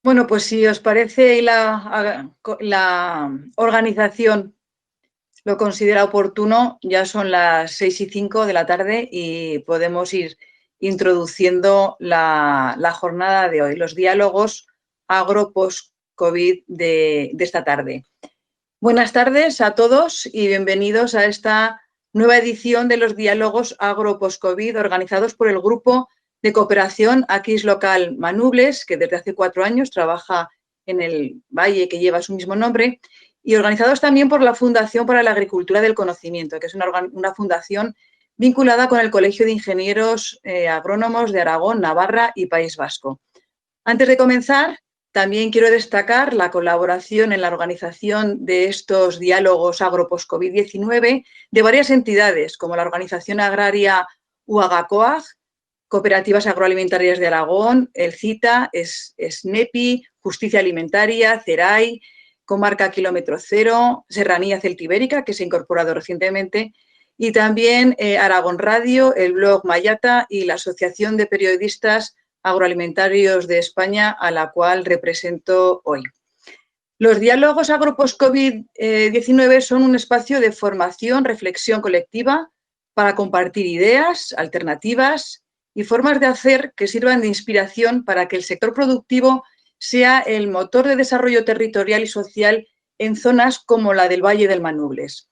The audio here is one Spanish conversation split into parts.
Bueno, pues si os parece y la organización lo considera oportuno, ya son las 6:05 de la tarde y podemos ir introduciendo la jornada de hoy, los diálogos agro-post-COVID de esta tarde. Buenas tardes a todos y bienvenidos a esta nueva edición de los diálogos agro-post-COVID organizados por el Grupo de Cooperación Aquis Local Manubles, que desde hace 4 años trabaja en el valle que lleva su mismo nombre, y organizados también por la Fundación para la Agricultura del Conocimiento, que es una fundación vinculada con el Colegio de Ingenieros Agrónomos de Aragón, Navarra y País Vasco. Antes de comenzar, también quiero destacar la colaboración en la organización de estos diálogos agro-post-COVID-19 de varias entidades, como la Organización Agraria UAGACOAG, Cooperativas Agroalimentarias de Aragón, el CITA, SNEPI, Justicia Alimentaria, CERAI, Comarca Kilómetro Cero, Serranía Celtibérica, que se ha incorporado recientemente, y también Aragón Radio, el blog Mayata y la Asociación de Periodistas Agroalimentarios de España, a la cual represento hoy. Los diálogos agro-post-COVID-19 son un espacio de formación, reflexión colectiva para compartir ideas, alternativas y formas de hacer que sirvan de inspiración para que el sector productivo sea el motor de desarrollo territorial y social en zonas como la del Valle del Manubles.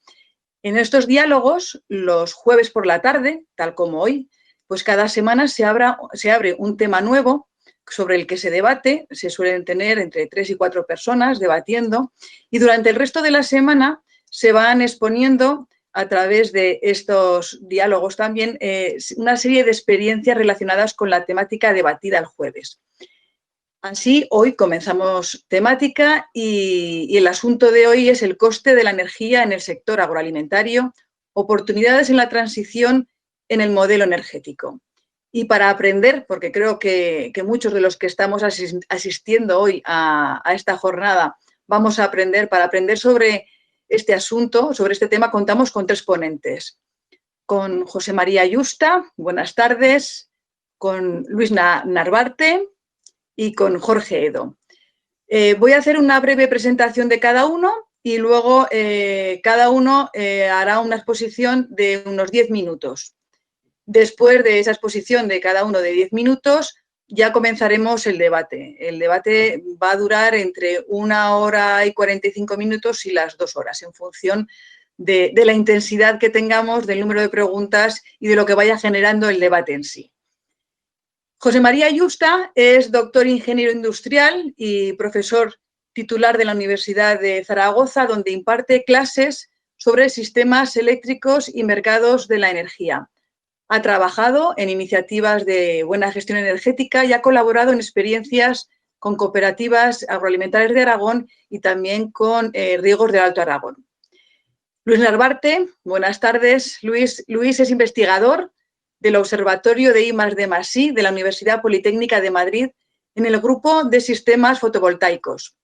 En estos diálogos, los jueves por la tarde, tal como hoy, pues cada semana se abre un tema nuevo sobre el que se debate, se suelen tener entre 3 y 4 personas debatiendo, y durante el resto de la semana se van exponiendo a través de estos diálogos también una serie de experiencias relacionadas con la temática debatida el jueves. Así, hoy comenzamos temática y el asunto de hoy es el coste de la energía en el sector agroalimentario, oportunidades en la transición en el modelo energético. Y para aprender, porque creo que muchos de los que estamos asistiendo hoy a esta jornada vamos a aprender, para aprender sobre este asunto, sobre este tema, contamos con 3 ponentes. Con José María Yusta, buenas tardes, con Luis Narvarte y con Jorge Edo. Voy a hacer una breve presentación de cada uno y luego cada uno hará una exposición de unos 10 minutos. Después de esa exposición de cada uno de 10 minutos, ya comenzaremos el debate. El debate va a durar entre 1 hora y 45 minutos y las 2 horas, en función de la intensidad que tengamos, del número de preguntas y de lo que vaya generando el debate en sí. José María Yusta es doctor ingeniero industrial y profesor titular de la Universidad de Zaragoza, donde imparte clases sobre sistemas eléctricos y mercados de la energía. Ha trabajado en iniciativas de buena gestión energética y ha colaborado en experiencias con cooperativas agroalimentarias de Aragón y también con riegos del Alto Aragón. Luis Narvarte, buenas tardes. Luis es investigador del Observatorio de I+D+I de la Universidad Politécnica de Madrid en el grupo de sistemas fotovoltaicos.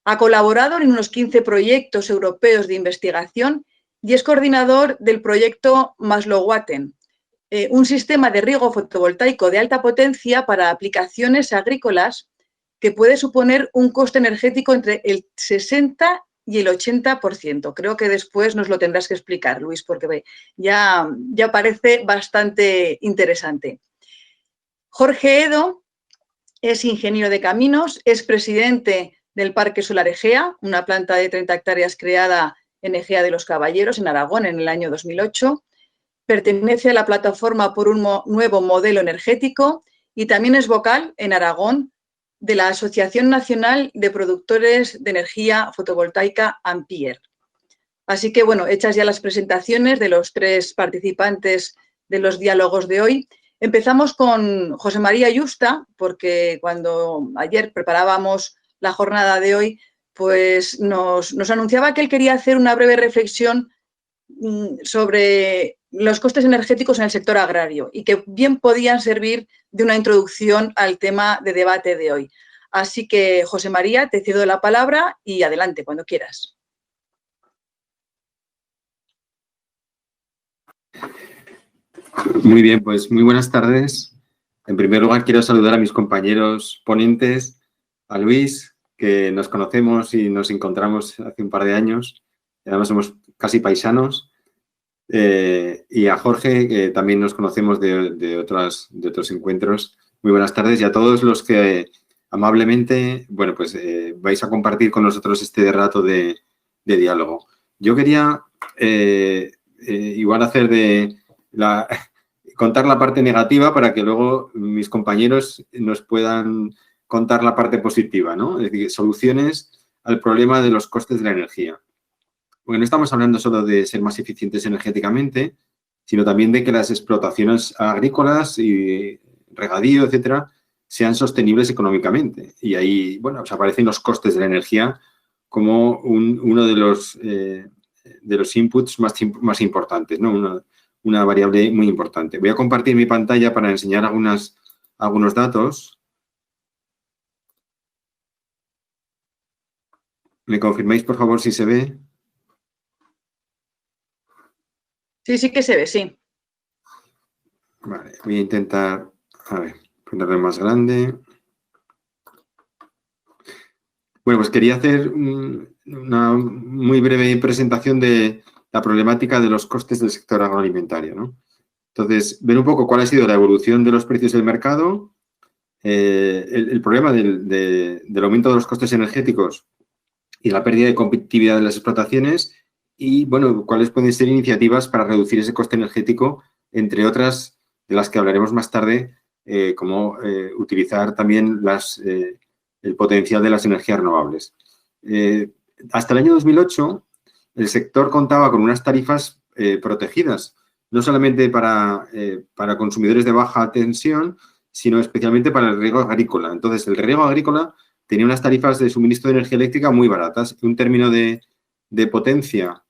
Ha colaborado en unos 15 proyectos europeos de investigación y es coordinador del proyecto Maslowatten, un sistema de riego fotovoltaico de alta potencia para aplicaciones agrícolas que puede suponer un coste energético entre el 60 y el 80%. Creo que después nos lo tendrás que explicar, Luis, porque ya parece bastante interesante. Jorge Edo es ingeniero de caminos, es presidente del Parque Solar Egea, una planta de 30 hectáreas creada en Egea de los Caballeros, en Aragón, en el año 2008. Pertenece a la plataforma por un nuevo modelo energético y también es vocal en Aragón de la Asociación Nacional de Productores de Energía Fotovoltaica Ampier. Así que, bueno, hechas ya las presentaciones de los 3 participantes de los diálogos de hoy, empezamos con José María Yusta, porque cuando ayer preparábamos la jornada de hoy, pues nos anunciaba que él quería hacer una breve reflexión sobre los costes energéticos en el sector agrario y que bien podían servir de una introducción al tema de debate de hoy. Así que, José María, te cedo la palabra y adelante, cuando quieras. Muy bien, pues muy buenas tardes. En primer lugar, quiero saludar a mis compañeros ponentes, a Luis, que nos conocemos y nos encontramos hace un par de años, y además somos casi paisanos, y a Jorge, que también nos conocemos de otros encuentros. Muy buenas tardes, y a todos los que amablemente, bueno, pues vais a compartir con nosotros este rato de diálogo. Yo quería igual hacer contar la parte negativa para que luego mis compañeros nos puedan contar la parte positiva, ¿no? Es decir, soluciones al problema de los costes de la energía. Porque no estamos hablando solo de ser más eficientes energéticamente, sino también de que las explotaciones agrícolas y regadío, etcétera, sean sostenibles económicamente. Y ahí, bueno, pues aparecen los costes de la energía como uno de los inputs más importantes, ¿no? Una variable muy importante. Voy a compartir mi pantalla para enseñar algunos datos. ¿Me confirmáis, por favor, si se ve? Sí, sí que se ve, sí. Vale, voy a intentar, a ver, ponerlo más grande. Bueno, pues quería hacer una muy breve presentación de la problemática de los costes del sector agroalimentario, ¿no? Entonces, ver un poco cuál ha sido la evolución de los precios del mercado, el problema del aumento de los costes energéticos y la pérdida de competitividad de las explotaciones y, bueno, cuáles pueden ser iniciativas para reducir ese coste energético, entre otras de las que hablaremos más tarde, como utilizar también el potencial de las energías renovables. Hasta el año 2008, el sector contaba con unas tarifas protegidas, no solamente para consumidores de baja tensión, sino especialmente para el riego agrícola. Entonces, el riego agrícola tenía unas tarifas de suministro de energía eléctrica muy baratas. Un término de potencia,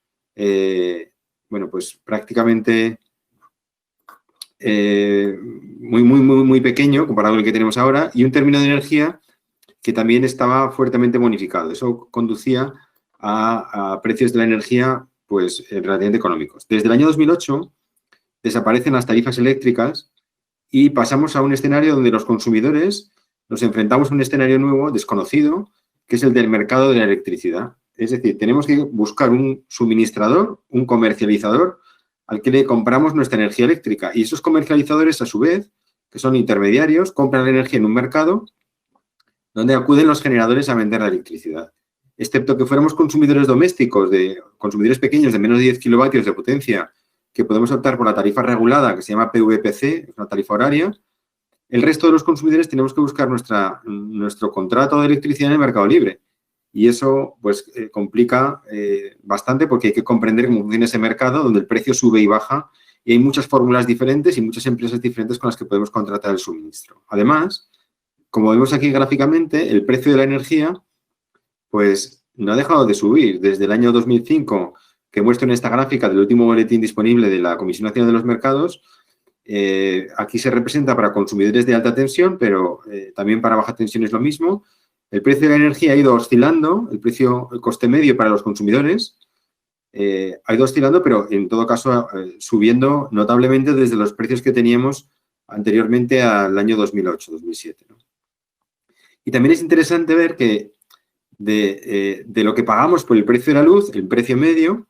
bueno, pues prácticamente muy pequeño comparado con el que tenemos ahora, y un término de energía que también estaba fuertemente bonificado. Eso conducía a precios de la energía pues relativamente económicos. Desde el año 2008 desaparecen las tarifas eléctricas y pasamos a un escenario donde los consumidores nos enfrentamos a un escenario nuevo, desconocido, que es el del mercado de la electricidad. Es decir, tenemos que buscar un suministrador, un comercializador, al que le compramos nuestra energía eléctrica. Y esos comercializadores, a su vez, que son intermediarios, compran la energía en un mercado donde acuden los generadores a vender la electricidad. Excepto que fuéramos consumidores domésticos, consumidores pequeños de menos de 10 kilovatios de potencia, que podemos optar por la tarifa regulada, que se llama PVPC, es una tarifa horaria. El resto de los consumidores tenemos que buscar nuestro contrato de electricidad en el mercado libre. Y eso, pues, complica bastante porque hay que comprender cómo funciona ese mercado donde el precio sube y baja y hay muchas fórmulas diferentes y muchas empresas diferentes con las que podemos contratar el suministro. Además, como vemos aquí gráficamente, el precio de la energía, pues, no ha dejado de subir. Desde el año 2005, que muestro en esta gráfica del último boletín disponible de la Comisión Nacional de los Mercados, aquí se representa para consumidores de alta tensión, pero también para baja tensión es lo mismo. El precio de la energía ha ido oscilando, el coste medio para los consumidores ha ido oscilando, pero en todo caso subiendo notablemente desde los precios que teníamos anteriormente al año 2008-2007, ¿no? Y también es interesante ver que de lo que pagamos por el precio de la luz, el precio medio,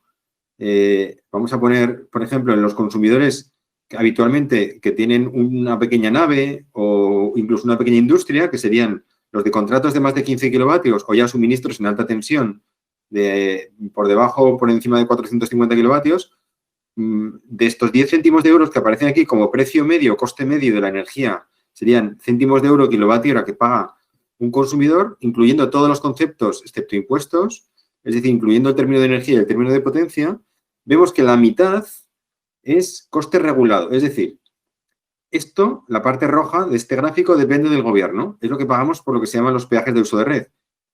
vamos a poner, por ejemplo, en los consumidores que habitualmente que tienen una pequeña nave o incluso una pequeña industria, que serían los de contratos de más de 15 kilovatios o ya suministros en alta tensión por debajo o por encima de 450 kilovatios, de estos 10 céntimos de euros que aparecen aquí como precio medio, coste medio de la energía, serían céntimos de euro kilovatio hora que paga un consumidor, incluyendo todos los conceptos excepto impuestos, es decir, incluyendo el término de energía y el término de potencia, vemos que la mitad es coste regulado. Es decir, esto, la parte roja de este gráfico, depende del gobierno. Es lo que pagamos por lo que se llaman los peajes de uso de red.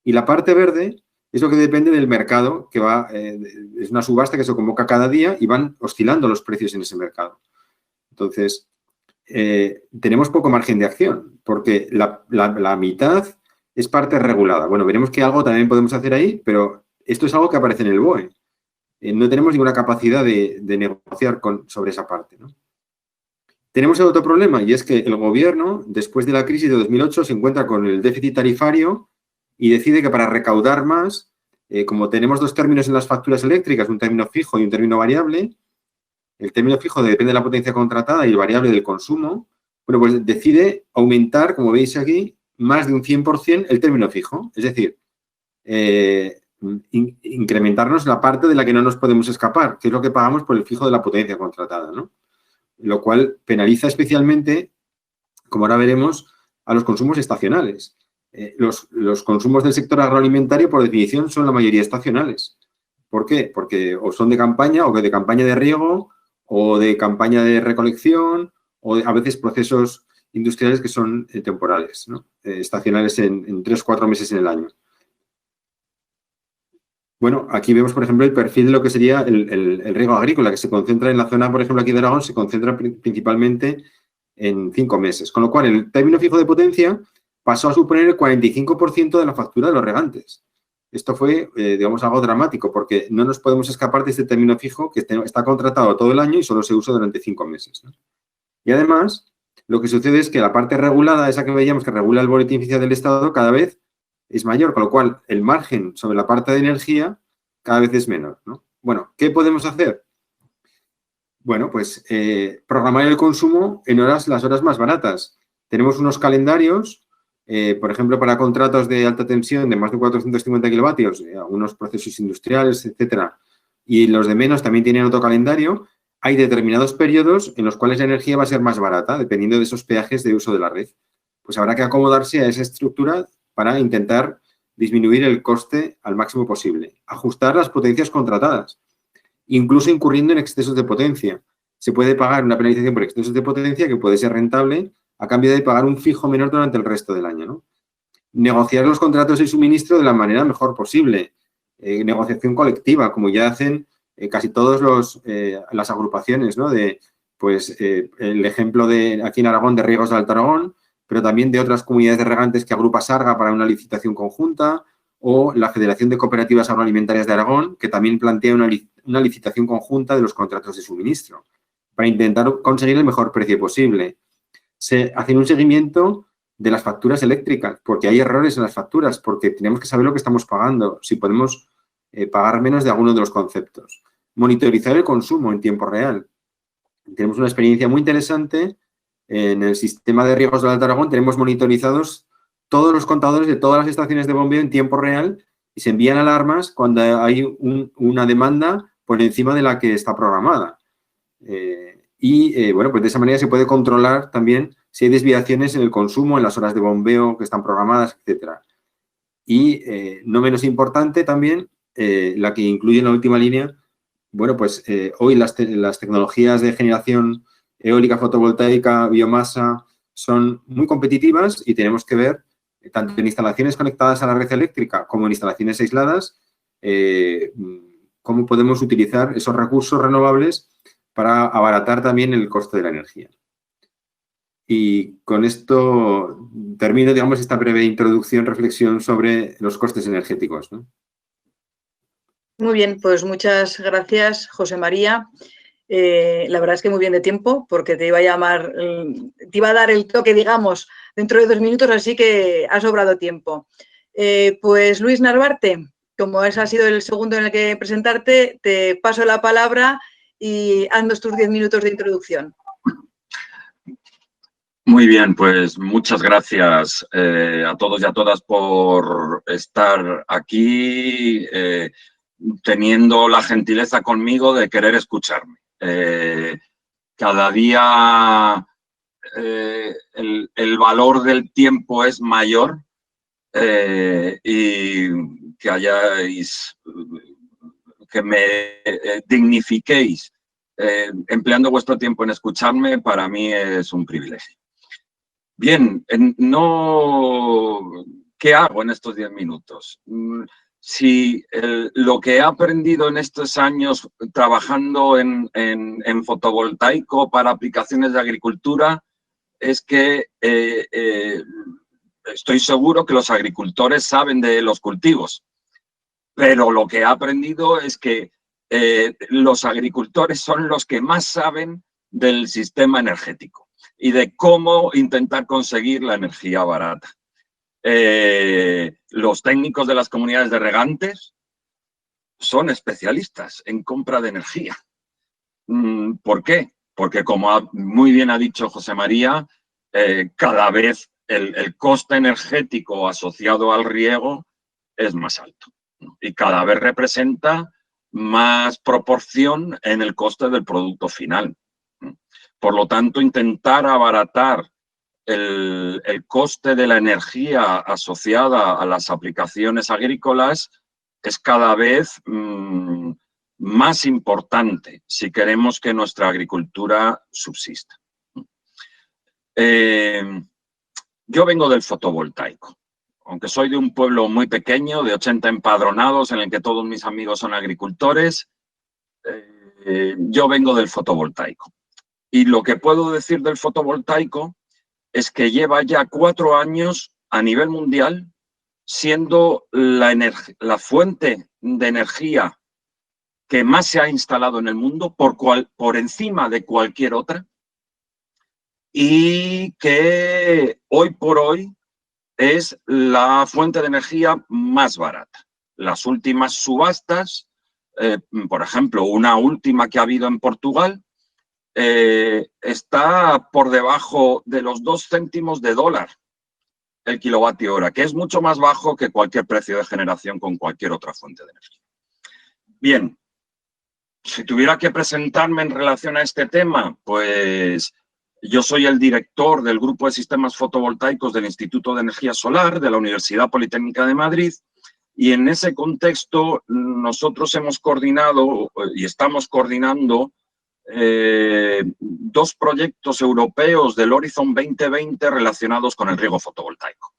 Y la parte verde es lo que depende del mercado, que es una subasta que se convoca cada día y van oscilando los precios en ese mercado. Entonces, tenemos poco margen de acción, porque la mitad es parte regulada. Bueno, veremos que algo también podemos hacer ahí, pero esto es algo que aparece en el BOE. No tenemos ninguna capacidad de negociar sobre esa parte, ¿no? Tenemos otro problema y es que el gobierno, después de la crisis de 2008, se encuentra con el déficit tarifario y decide que para recaudar más, como tenemos dos términos en las facturas eléctricas, un término fijo y un término variable, el término fijo depende de la potencia contratada y el variable del consumo, bueno, pues decide aumentar, como veis aquí, más de un 100% el término fijo. Es decir, incrementarnos la parte de la que no nos podemos escapar, que es lo que pagamos por el fijo de la potencia contratada, ¿no? Lo cual penaliza especialmente, como ahora veremos, a los consumos estacionales. Los consumos del sector agroalimentario, por definición, son la mayoría estacionales. ¿Por qué? Porque o son de campaña, o de campaña de riego, o de campaña de recolección, o a veces procesos industriales que son temporales, ¿no? Estacionales en 3 o 4 meses en el año. Bueno, aquí vemos, por ejemplo, el perfil de lo que sería el riego agrícola, que se concentra en la zona, por ejemplo, aquí de Aragón, se concentra principalmente en 5 meses. Con lo cual, el término fijo de potencia pasó a suponer el 45% de la factura de los regantes. Esto fue, digamos, algo dramático, porque no nos podemos escapar de este término fijo que está contratado todo el año y solo se usa durante 5 meses, ¿no? Y además, lo que sucede es que la parte regulada, esa que veíamos que regula el boletín oficial del Estado, cada vez es mayor, con lo cual el margen sobre la parte de energía cada vez es menor, ¿no? Bueno, ¿qué podemos hacer? Bueno, pues programar el consumo en las horas más baratas. Tenemos unos calendarios, por ejemplo, para contratos de alta tensión de más de 450 kilovatios, algunos procesos industriales, etcétera, y los de menos también tienen otro calendario. Hay determinados periodos en los cuales la energía va a ser más barata, dependiendo de esos peajes de uso de la red. Pues habrá que acomodarse a esa estructura para intentar disminuir el coste al máximo posible. Ajustar las potencias contratadas, incluso incurriendo en excesos de potencia. Se puede pagar una penalización por excesos de potencia que puede ser rentable a cambio de pagar un fijo menor durante el resto del año, ¿no? Negociar los contratos de suministro de la manera mejor posible. Negociación colectiva, como ya hacen casi todas las agrupaciones, ¿no? El ejemplo de aquí en Aragón de Riegos de Alto Aragón, pero también de otras comunidades de regantes que agrupa Sarga para una licitación conjunta, o la Federación de Cooperativas Agroalimentarias de Aragón, que también plantea una licitación conjunta de los contratos de suministro, para intentar conseguir el mejor precio posible. Se hace un seguimiento de las facturas eléctricas, porque hay errores en las facturas, porque tenemos que saber lo que estamos pagando, si podemos pagar menos de alguno de los conceptos. Monitorizar el consumo en tiempo real. Tenemos una experiencia muy interesante. En el sistema de riegos del Alto Aragón tenemos monitorizados todos los contadores de todas las estaciones de bombeo en tiempo real y se envían alarmas cuando hay una demanda por encima de la que está programada. Bueno, pues de esa manera se puede controlar también si hay desviaciones en el consumo, en las horas de bombeo que están programadas, etcétera. Y no menos importante también, la que incluye en la última línea, bueno, pues hoy las tecnologías de generación eólica, fotovoltaica, biomasa, son muy competitivas y tenemos que ver, tanto en instalaciones conectadas a la red eléctrica como en instalaciones aisladas, cómo podemos utilizar esos recursos renovables para abaratar también el coste de la energía. Y con esto termino, digamos, esta breve introducción, reflexión sobre los costes energéticos, ¿no? Muy bien, pues muchas gracias, José María. La verdad es que muy bien de tiempo, porque te iba a llamar, te iba a dar el toque, digamos, dentro de 2 minutos, así que ha sobrado tiempo. Pues Luis Narvarte, como ese ha sido el segundo en el que presentarte, te paso la palabra y haznos tus 10 minutos de introducción. Muy bien, pues muchas gracias a todos y a todas por estar aquí, teniendo la gentileza conmigo de querer escucharme. Cada día el valor del tiempo es mayor y que me dignifiquéis empleando vuestro tiempo en escucharme, para mí es un privilegio. Bien, ¿qué hago en estos 10 minutos? Si lo que he aprendido en estos años trabajando en fotovoltaico para aplicaciones de agricultura es que estoy seguro que los agricultores saben de los cultivos, pero lo que he aprendido es que los agricultores son los que más saben del sistema energético y de cómo intentar conseguir la energía barata. los técnicos de las comunidades de regantes son especialistas en compra de energía. ¿Por qué? Porque, como muy bien ha dicho José María, cada vez el coste energético asociado al riego es más alto, ¿no? Y cada vez representa más proporción en el coste del producto final. Por lo tanto, intentar abaratar el coste de la energía asociada a las aplicaciones agrícolas es cada vez más importante si queremos que nuestra agricultura subsista. Yo vengo del fotovoltaico. Aunque soy de un pueblo muy pequeño, de 80 empadronados, en el que todos mis amigos son agricultores, yo vengo del fotovoltaico. Y lo que puedo decir del fotovoltaico es que lleva ya 4 años a nivel mundial siendo la fuente de energía que más se ha instalado en el mundo por encima de cualquier otra, y que hoy por hoy es la fuente de energía más barata. Las últimas subastas, por ejemplo, una última que ha habido en Portugal, está por debajo de los 2 céntimos de dólar el kilovatio hora, que es mucho más bajo que cualquier precio de generación con cualquier otra fuente de energía. Bien, si tuviera que presentarme en relación a este tema, pues yo soy el director del Grupo de Sistemas Fotovoltaicos del Instituto de Energía Solar de la Universidad Politécnica de Madrid, y en ese contexto nosotros hemos coordinado y estamos coordinando 2 proyectos europeos del Horizon 2020 relacionados con el riego fotovoltaico.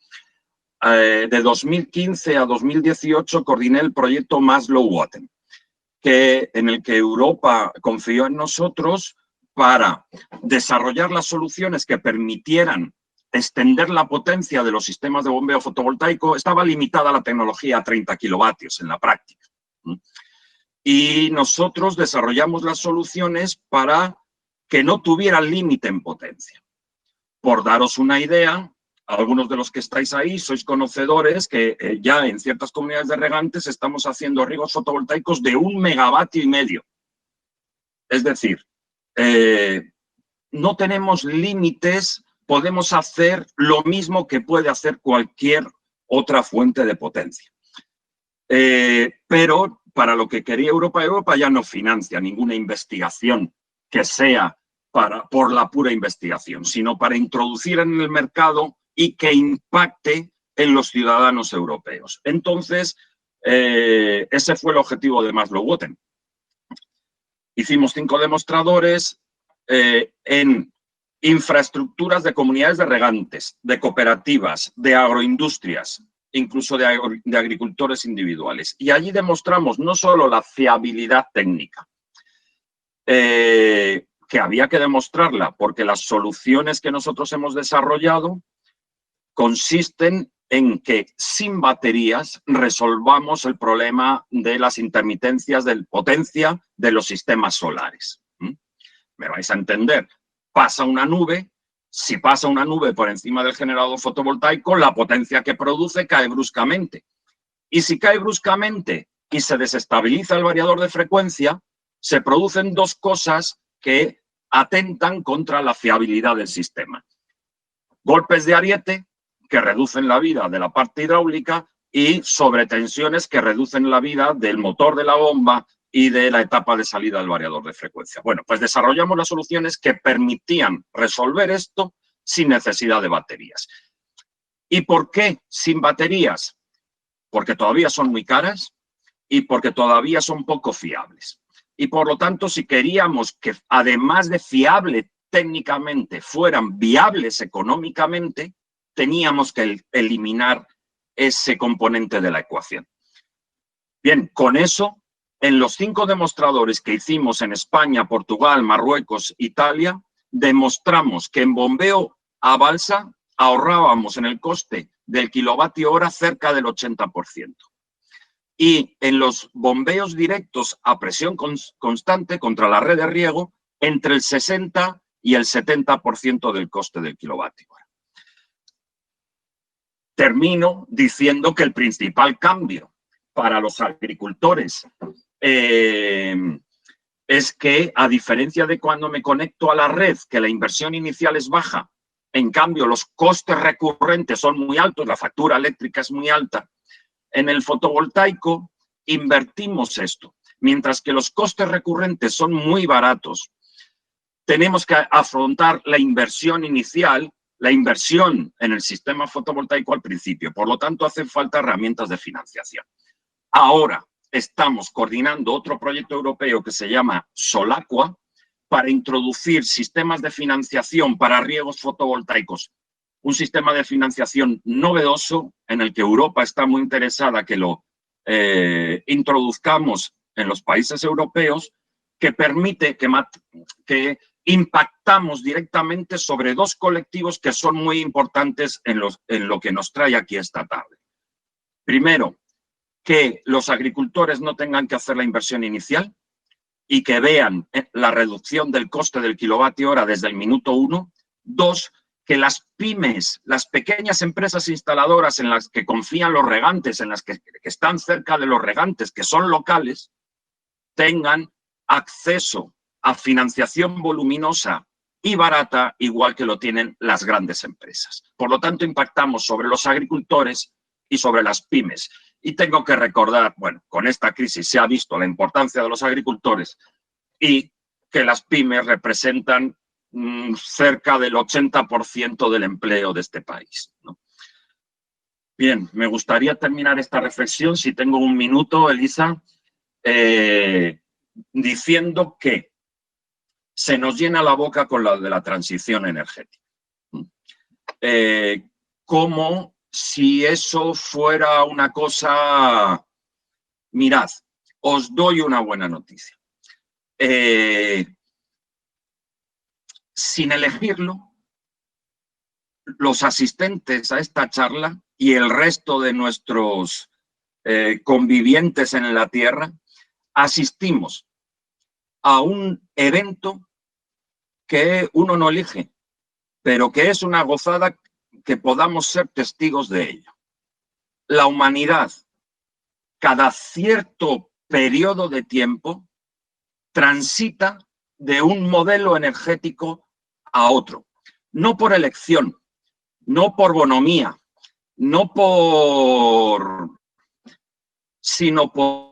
De 2015 a 2018 coordiné el proyecto Maslow Water, en el que Europa confió en nosotros para desarrollar las soluciones que permitieran extender la potencia de los sistemas de bombeo fotovoltaico. Estaba limitada la tecnología a 30 kilovatios en la práctica. Y nosotros desarrollamos las soluciones para que no tuvieran límite en potencia. Por daros una idea, algunos de los que estáis ahí sois conocedores que ya en ciertas comunidades de regantes estamos haciendo riegos fotovoltaicos de 1,5 megavatios. Es decir, no tenemos límites, podemos hacer lo mismo que puede hacer cualquier otra fuente de potencia. Pero para lo que quería Europa ya no financia ninguna investigación que sea por la pura investigación, sino para introducir en el mercado y que impacte en los ciudadanos europeos. Entonces, ese fue el objetivo de Maslow Water. Hicimos 5 demostradores en infraestructuras de comunidades de regantes, de cooperativas, de agroindustrias, incluso de agricultores individuales. Y allí demostramos no solo la fiabilidad técnica, que había que demostrarla, porque las soluciones que nosotros hemos desarrollado consisten en que sin baterías resolvamos el problema de las intermitencias de potencia de los sistemas solares. Me vais a entender, pasa una nube. Si pasa una nube por encima del generador fotovoltaico, la potencia que produce cae bruscamente. Y si cae bruscamente y se desestabiliza el variador de frecuencia, se producen 2 cosas que atentan contra la fiabilidad del sistema. Golpes de ariete, que reducen la vida de la parte hidráulica, y sobretensiones que reducen la vida del motor de la bomba y de la etapa de salida del variador de frecuencia. Bueno, pues desarrollamos las soluciones que permitían resolver esto sin necesidad de baterías. ¿Y por qué sin baterías? Porque todavía son muy caras y porque todavía son poco fiables. Y por lo tanto, si queríamos que además de fiable técnicamente fueran viables económicamente, teníamos que eliminar ese componente de la ecuación. Bien, con eso, en los 5 demostradores que hicimos en España, Portugal, Marruecos, Italia, demostramos que en bombeo a balsa ahorrábamos en el coste del kilovatio hora cerca del 80%. Y en los bombeos directos a presión constante contra la red de riego, entre el 60 y el 70% del coste del kilovatio hora. termino diciendo que el principal cambio para los agricultores es que, a diferencia de cuando me conecto a la red, que la inversión inicial es baja, en cambio los costes recurrentes son muy altos, la factura eléctrica es muy alta, en el fotovoltaico invertimos esto. Mientras que los costes recurrentes son muy baratos, tenemos que afrontar la inversión inicial, la inversión en el sistema fotovoltaico al principio. Por lo tanto, hacen falta herramientas de financiación. Ahora estamos coordinando otro proyecto europeo que se llama Solacqua para introducir sistemas de financiación para riegos fotovoltaicos. Un sistema de financiación novedoso en el que Europa está muy interesada que lo introduzcamos en los países europeos, que permite que impactamos directamente sobre dos colectivos que son muy importantes en lo que nos trae aquí esta tarde. Primero, que los agricultores no tengan que hacer la inversión inicial y que vean la reducción del coste del kilovatio hora desde el minuto 1. Dos, que las pymes, las pequeñas empresas instaladoras en las que confían los regantes, en las que están cerca de los regantes, que son locales, tengan acceso a financiación voluminosa y barata, igual que lo tienen las grandes empresas. Por lo tanto, impactamos sobre los agricultores y sobre las pymes. Y tengo que recordar, bueno, con esta crisis se ha visto la importancia de los agricultores y que las pymes representan cerca del 80% del empleo de este país, ¿no? Bien, me gustaría terminar esta reflexión, si tengo un minuto, Elisa, diciendo que se nos llena la boca con la de la transición energética. Como si eso fuera una cosa... Mirad, os doy una buena noticia. Sin elegirlo, los asistentes a esta charla y el resto de nuestros convivientes en la Tierra asistimos a un evento que uno no elige, pero que es una gozada que podamos ser testigos de ello. La humanidad, cada cierto periodo de tiempo, transita de un modelo energético a otro. No por elección, no por bonomía, no por... sino por...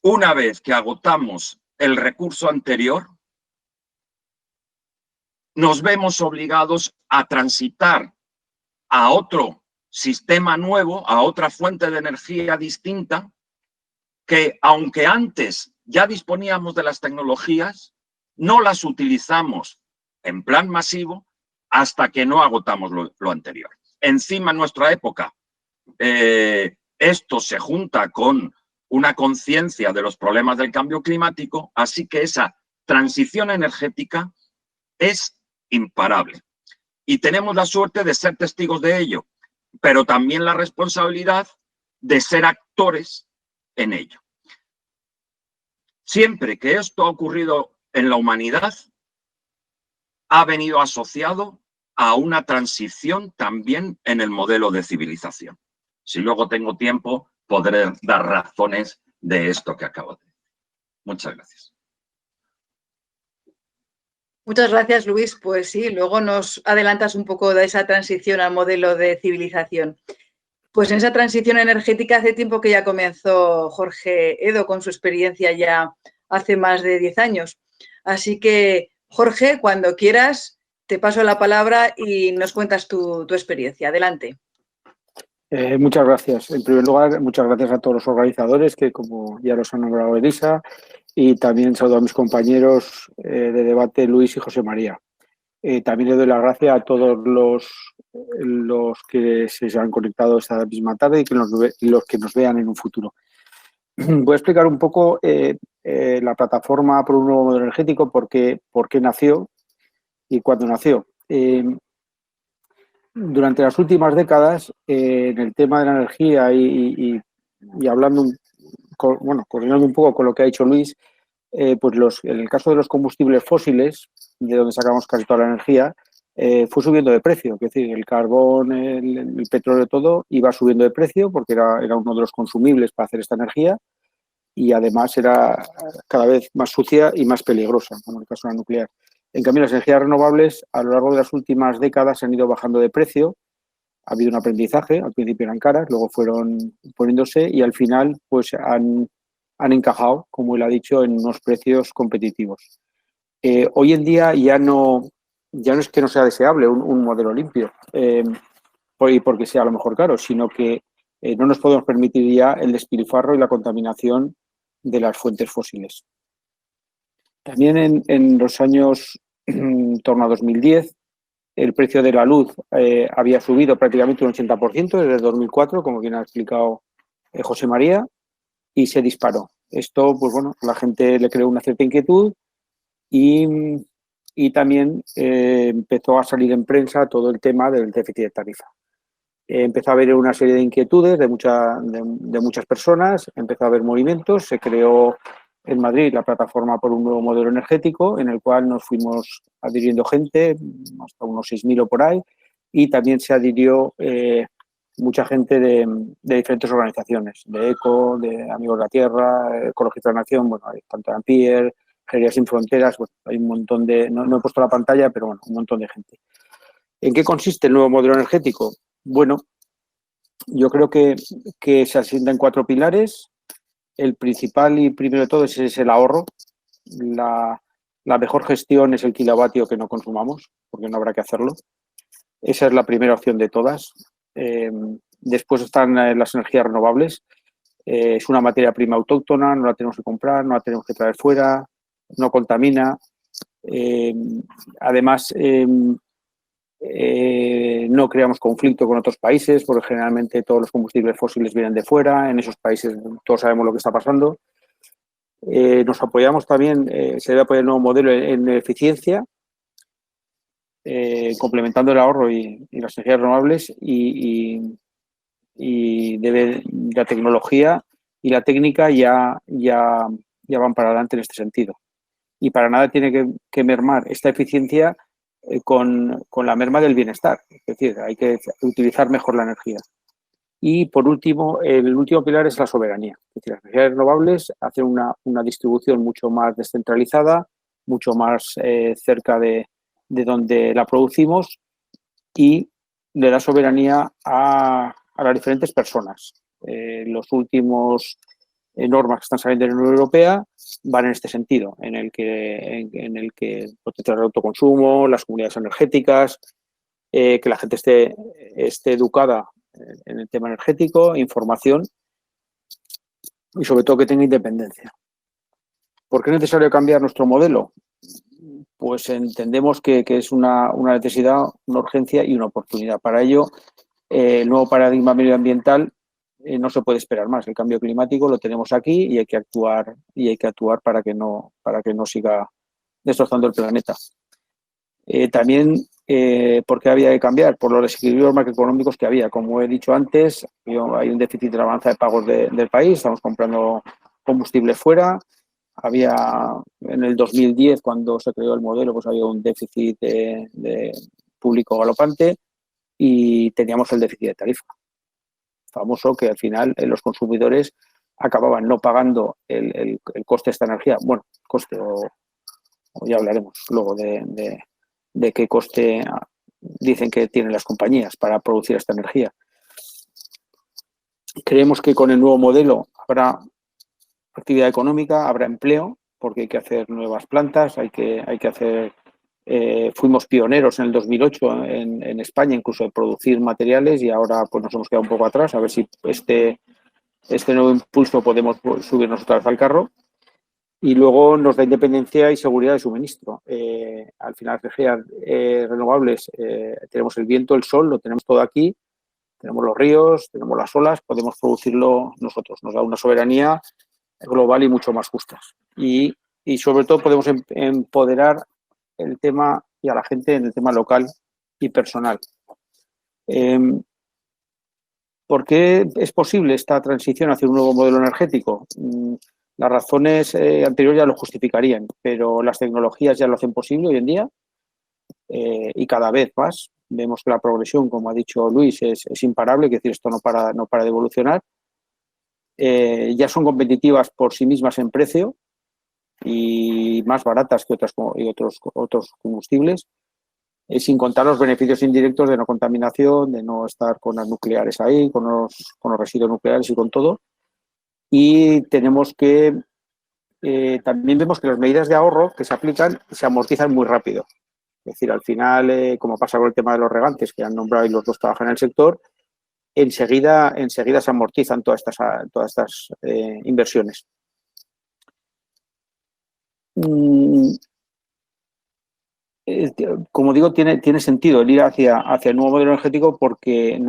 Una vez que agotamos el recurso anterior, nos vemos obligados a transitar a otro sistema nuevo, a otra fuente de energía distinta, que aunque antes ya disponíamos de las tecnologías, no las utilizamos en plan masivo hasta que no agotamos lo anterior. Encima, en nuestra época, esto se junta con una conciencia de los problemas del cambio climático, así que esa transición energética es imparable. Y tenemos la suerte de ser testigos de ello, pero también la responsabilidad de ser actores en ello. Siempre que esto ha ocurrido en la humanidad, ha venido asociado a una transición también en el modelo de civilización. Si luego tengo tiempo, podré dar razones de esto que acabo de decir. Muchas gracias. Muchas gracias, Luis. Pues sí, luego nos adelantas un poco de esa transición al modelo de civilización. Pues en esa transición energética hace tiempo que ya comenzó Jorge Edo con su experiencia ya hace más de 10 años. Así que, Jorge, cuando quieras, te paso la palabra y nos cuentas tu experiencia. Adelante. Muchas gracias. En primer lugar, muchas gracias a todos los organizadores que, como ya los ha nombrado Elisa, y también saludo a mis compañeros de debate, Luis y José María. También le doy las gracias a todos los que se han conectado esta misma tarde y los que nos vean en un futuro. Voy a explicar un poco la plataforma por un nuevo modelo energético, por qué nació y cuándo nació. Durante las últimas décadas, en el tema de la energía y hablando, coordinando un poco con lo que ha dicho Luis, pues en el caso de los combustibles fósiles, de donde sacamos casi toda la energía, fue subiendo de precio. Es decir, el carbón, el petróleo, todo iba subiendo de precio porque era uno de los consumibles para hacer esta energía y además era cada vez más sucia y más peligrosa, como en el caso de la nuclear. En cambio, las energías renovables a lo largo de las últimas décadas han ido bajando de precio. Ha habido un aprendizaje, al principio eran caras, luego fueron poniéndose y al final pues han encajado, como él ha dicho, en unos precios competitivos. Hoy en día ya no es que no sea deseable un modelo limpio, porque sea a lo mejor caro, sino que no nos podemos permitir ya el despilfarro y la contaminación de las fuentes fósiles. También en los años en torno a 2010, el precio de la luz había subido prácticamente un 80% desde 2004, como bien ha explicado José María, y se disparó. Esto, pues bueno, la gente le creó una cierta inquietud y también empezó a salir en prensa todo el tema del déficit de tarifa. Empezó a haber una serie de inquietudes de muchas personas, empezó a haber movimientos, se creó en Madrid la plataforma por un nuevo modelo energético en el cual nos fuimos adhiriendo gente, hasta unos 6.000 o por ahí, y también se adhirió mucha gente de diferentes organizaciones, de ECO, de Amigos de la Tierra, Ecologistas de la Nación, bueno, hay tanto Ampier, Gerería Sin Fronteras, bueno, hay un montón de, no he puesto la pantalla, pero bueno, un montón de gente. ¿En qué consiste el nuevo modelo energético? Bueno, yo creo que se asienta en 4 pilares. El principal y primero de todo es el ahorro. La mejor gestión es el kilovatio que no consumamos, porque no habrá que hacerlo. Esa es la primera opción de todas. Después están las energías renovables. Es una materia prima autóctona, no la tenemos que comprar, no la tenemos que traer fuera, no contamina. Además, no creamos conflicto con otros países, porque generalmente todos los combustibles fósiles vienen de fuera. En esos países todos sabemos lo que está pasando. Nos apoyamos también, se debe apoyar el nuevo modelo en eficiencia, complementando el ahorro y las energías renovables y debe la tecnología y la técnica ya van para adelante en este sentido. Y para nada tiene que mermar esta eficiencia con la merma del bienestar. Es decir, hay que utilizar mejor la energía. Y por último, el último pilar es la soberanía. Es decir, las energías renovables hacen una distribución mucho más descentralizada, mucho más cerca de donde la producimos y le da soberanía a las diferentes personas. Los últimos normas que están saliendo de la Unión Europea van en este sentido, en el que potenciar el autoconsumo, las comunidades energéticas, que la gente esté educada en el tema energético, información y sobre todo que tenga independencia. ¿Por qué es necesario cambiar nuestro modelo? Pues entendemos que es una necesidad, una urgencia y una oportunidad. Para ello, el nuevo paradigma medioambiental no se puede esperar más. El cambio climático lo tenemos aquí y hay que actuar para que no siga destrozando el planeta. También, ¿por qué había que cambiar? Por los desequilibrios macroeconómicos que había. Como he dicho antes, hay un déficit de la balanza de pagos del país, estamos comprando combustible fuera. Había, en el 2010, cuando se creó el modelo, pues había un déficit de público galopante y teníamos el déficit de tarifa. Famoso que al final los consumidores acababan no pagando el coste de esta energía. Bueno, coste, o ya hablaremos luego de qué coste dicen que tienen las compañías para producir esta energía. Creemos que con el nuevo modelo habrá actividad económica, habrá empleo, porque hay que hacer nuevas plantas, hay que hacer... fuimos pioneros en el 2008 en España, incluso de producir materiales, y ahora pues nos hemos quedado un poco atrás, a ver si este nuevo impulso podemos subirnos otra vez al carro. Y luego nos da independencia y seguridad de suministro. Al final, energías renovables, tenemos el viento, el sol, lo tenemos todo aquí, tenemos los ríos, tenemos las olas, podemos producirlo nosotros. Nos da una soberanía global y mucho más justas. Y sobre todo podemos empoderar el tema y a la gente en el tema local y personal. ¿Por qué es posible esta transición hacia un nuevo modelo energético? Las razones anteriores ya lo justificarían, pero las tecnologías ya lo hacen posible hoy en día. y cada vez más. Vemos que la progresión, como ha dicho Luis, es imparable, es decir, esto no para de evolucionar. Ya son competitivas por sí mismas en precio y más baratas que otros combustibles, sin contar los beneficios indirectos de no contaminación, de no estar con las nucleares ahí, con los residuos nucleares y con todo. Y tenemos que, también vemos que las medidas de ahorro que se aplican se amortizan muy rápido. Es decir, al final, como pasa con el tema de los regantes, que han nombrado y los dos trabajan en el sector, enseguida se amortizan todas estas inversiones. Como digo, tiene sentido el ir hacia el nuevo modelo energético porque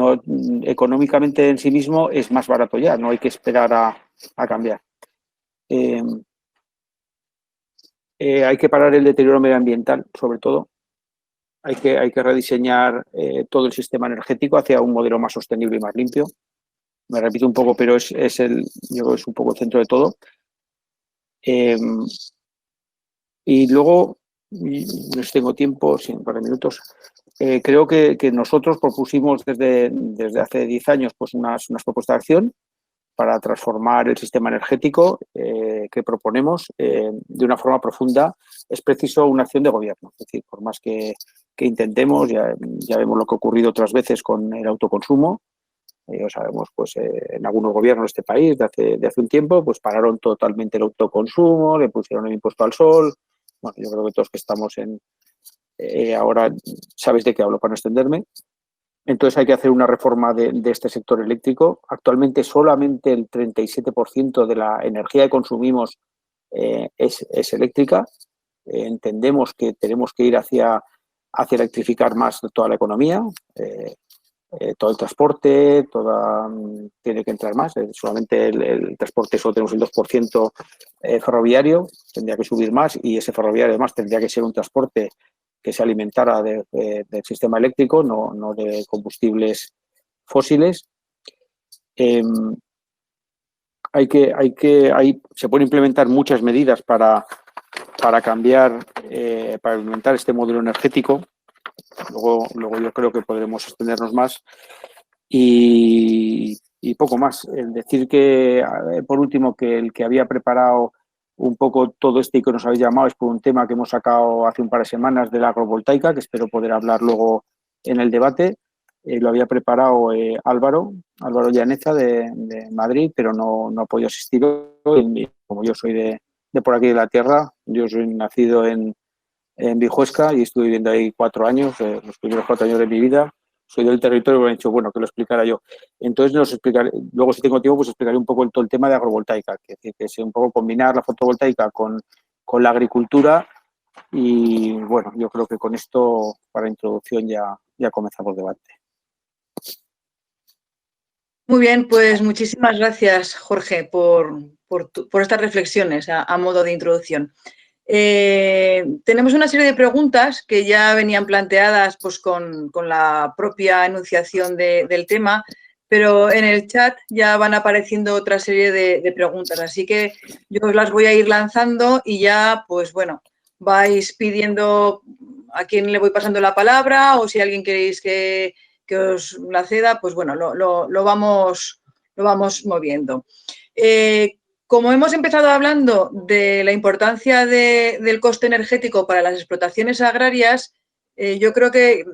económicamente en sí mismo es más barato ya, no hay que esperar a cambiar. Hay que parar el deterioro medioambiental, sobre todo. Hay que rediseñar todo el sistema energético hacia un modelo más sostenible y más limpio. Me repito un poco, pero yo creo que es un poco el centro de todo. Y luego, no sé si tengo tiempo, sí, un par de minutos. Creo que nosotros propusimos desde hace 10 años pues unas propuestas de acción para transformar el sistema energético que proponemos de una forma profunda. Es preciso una acción de gobierno. Es decir, por más que intentemos, ya vemos lo que ha ocurrido otras veces con el autoconsumo. Sabemos, pues en algunos gobiernos de este país de hace un tiempo, pues pararon totalmente el autoconsumo, le pusieron el impuesto al sol. Bueno, yo creo que todos que estamos ahora sabéis de qué hablo para no extenderme. Entonces hay que hacer una reforma de este sector eléctrico. Actualmente solamente el 37% de la energía que consumimos es eléctrica. Entendemos que tenemos que ir hacia electrificar más toda la economía. Todo el transporte, tiene que entrar más. Solamente el transporte solo tenemos el 2% ferroviario, tendría que subir más y ese ferroviario además tendría que ser un transporte que se alimentara del sistema eléctrico, no de combustibles fósiles. Se pueden implementar muchas medidas para cambiar, para implementar este modelo energético. Luego yo creo que podremos extendernos más y poco más. El decir que, por último, que el que había preparado un poco todo este y que nos habéis llamado es por un tema que hemos sacado hace un par de semanas de la agrovoltaica, que espero poder hablar luego en el debate. Lo había preparado Álvaro Llaneza de Madrid, pero no ha podido asistir hoy. Como yo soy de por aquí de la tierra, yo soy nacido en Vijuesca y estuve viviendo ahí 4 años, los primeros 4 años de mi vida. Soy del territorio y me han dicho, bueno, que lo explicara yo. Entonces luego si tengo tiempo, pues explicaré un poco todo el tema de agrovoltaica, que es un poco combinar la fotovoltaica con la agricultura y bueno, yo creo que con esto, para introducción, ya comenzamos el debate. Muy bien, pues muchísimas gracias, Jorge, por estas reflexiones a modo de introducción. Tenemos una serie de preguntas que ya venían planteadas pues, con la propia enunciación del tema, pero en el chat ya van apareciendo otra serie de preguntas, así que yo os las voy a ir lanzando y ya, pues bueno, vais pidiendo a quién le voy pasando la palabra o si alguien queréis que os la ceda, pues bueno, lo vamos moviendo. Como hemos empezado hablando de la importancia del coste energético para las explotaciones agrarias, yo creo que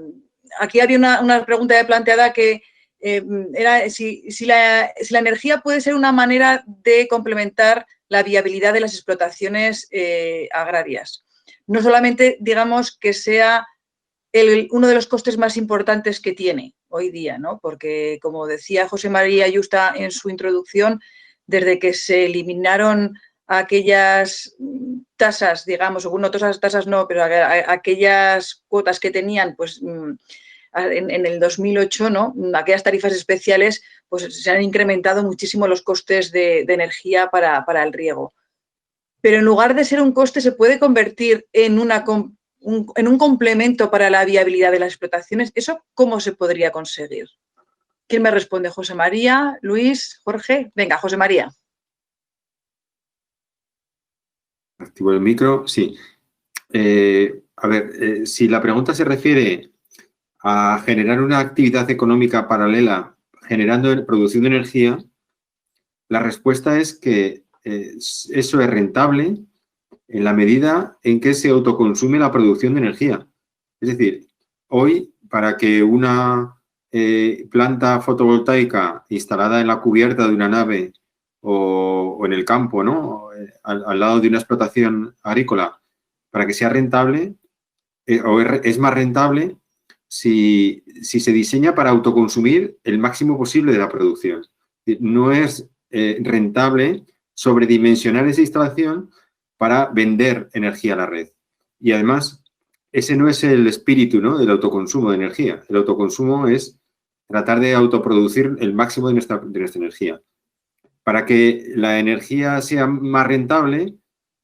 aquí había una pregunta planteada que era si la energía puede ser una manera de complementar la viabilidad de las explotaciones agrarias. No solamente, digamos, que sea uno de los costes más importantes que tiene hoy día, ¿no? Porque, como decía José María Yusta en su introducción, desde que se eliminaron aquellas tasas, digamos, o no, todas las tasas no, pero aquellas cuotas que tenían, pues en el 2008, ¿no? Aquellas tarifas especiales, pues se han incrementado muchísimo los costes de energía para el riego. Pero en lugar de ser un coste, se puede convertir en un complemento para la viabilidad de las explotaciones. ¿Eso cómo se podría conseguir? ¿Quién me responde? ¿José María? ¿Luis? ¿Jorge? Venga, José María. Activo el micro, sí. A ver, si la pregunta se refiere a generar una actividad económica paralela produciendo energía, la respuesta es que eso es rentable en la medida en que se autoconsume la producción de energía. Es decir, hoy, para que una planta fotovoltaica instalada en la cubierta de una nave o en el campo, ¿no? Al lado de una explotación agrícola, para que sea rentable, o es más rentable si se diseña para autoconsumir el máximo posible de la producción. No es rentable sobredimensionar esa instalación para vender energía a la red. Y además, ese no es el espíritu, ¿no?, del autoconsumo de energía. El autoconsumo es tratar de autoproducir el máximo de nuestra energía. Para que la energía sea más rentable,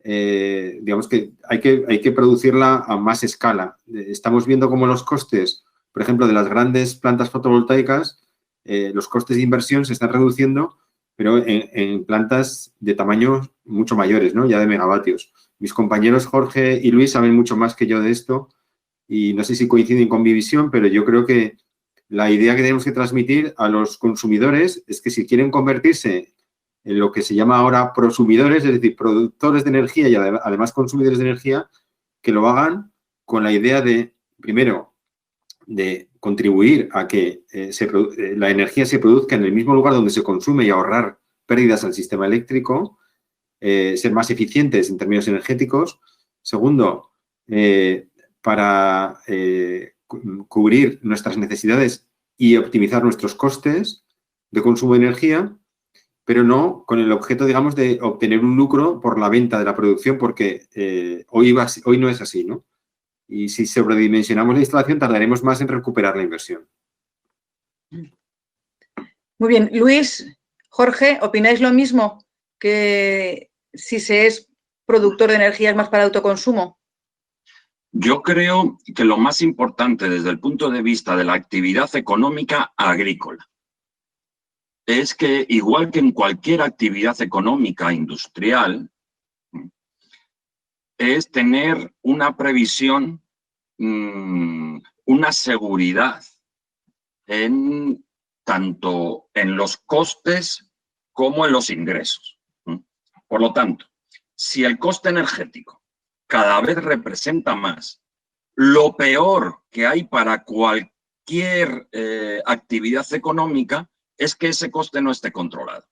digamos que hay que producirla a más escala. Estamos viendo cómo los costes, por ejemplo, de las grandes plantas fotovoltaicas, los costes de inversión se están reduciendo, pero en plantas de tamaños mucho mayores, ¿no?, ya de megavatios. Mis compañeros Jorge y Luis saben mucho más que yo de esto y no sé si coinciden con mi visión, pero yo creo que la idea que tenemos que transmitir a los consumidores es que si quieren convertirse en lo que se llama ahora prosumidores, es decir, productores de energía y además consumidores de energía, que lo hagan con la idea de, primero, de contribuir a que la energía se produzca en el mismo lugar donde se consume y ahorrar pérdidas al sistema eléctrico, ser más eficientes en términos energéticos. Segundo, para cubrir nuestras necesidades y optimizar nuestros costes de consumo de energía, pero no con el objeto, digamos, de obtener un lucro por la venta de la producción, porque hoy no es así, ¿no? Y si sobredimensionamos la instalación, tardaremos más en recuperar la inversión. Muy bien. Luis, Jorge, ¿opináis lo mismo? Que si se es productor de energía es más para autoconsumo. Yo creo que lo más importante desde el punto de vista de la actividad económica agrícola es que, igual que en cualquier actividad económica industrial, es tener una previsión, una seguridad tanto en los costes como en los ingresos. Por lo tanto, si el coste energético cada vez representa más lo peor que hay para cualquier actividad económica, es que ese coste no esté controlado.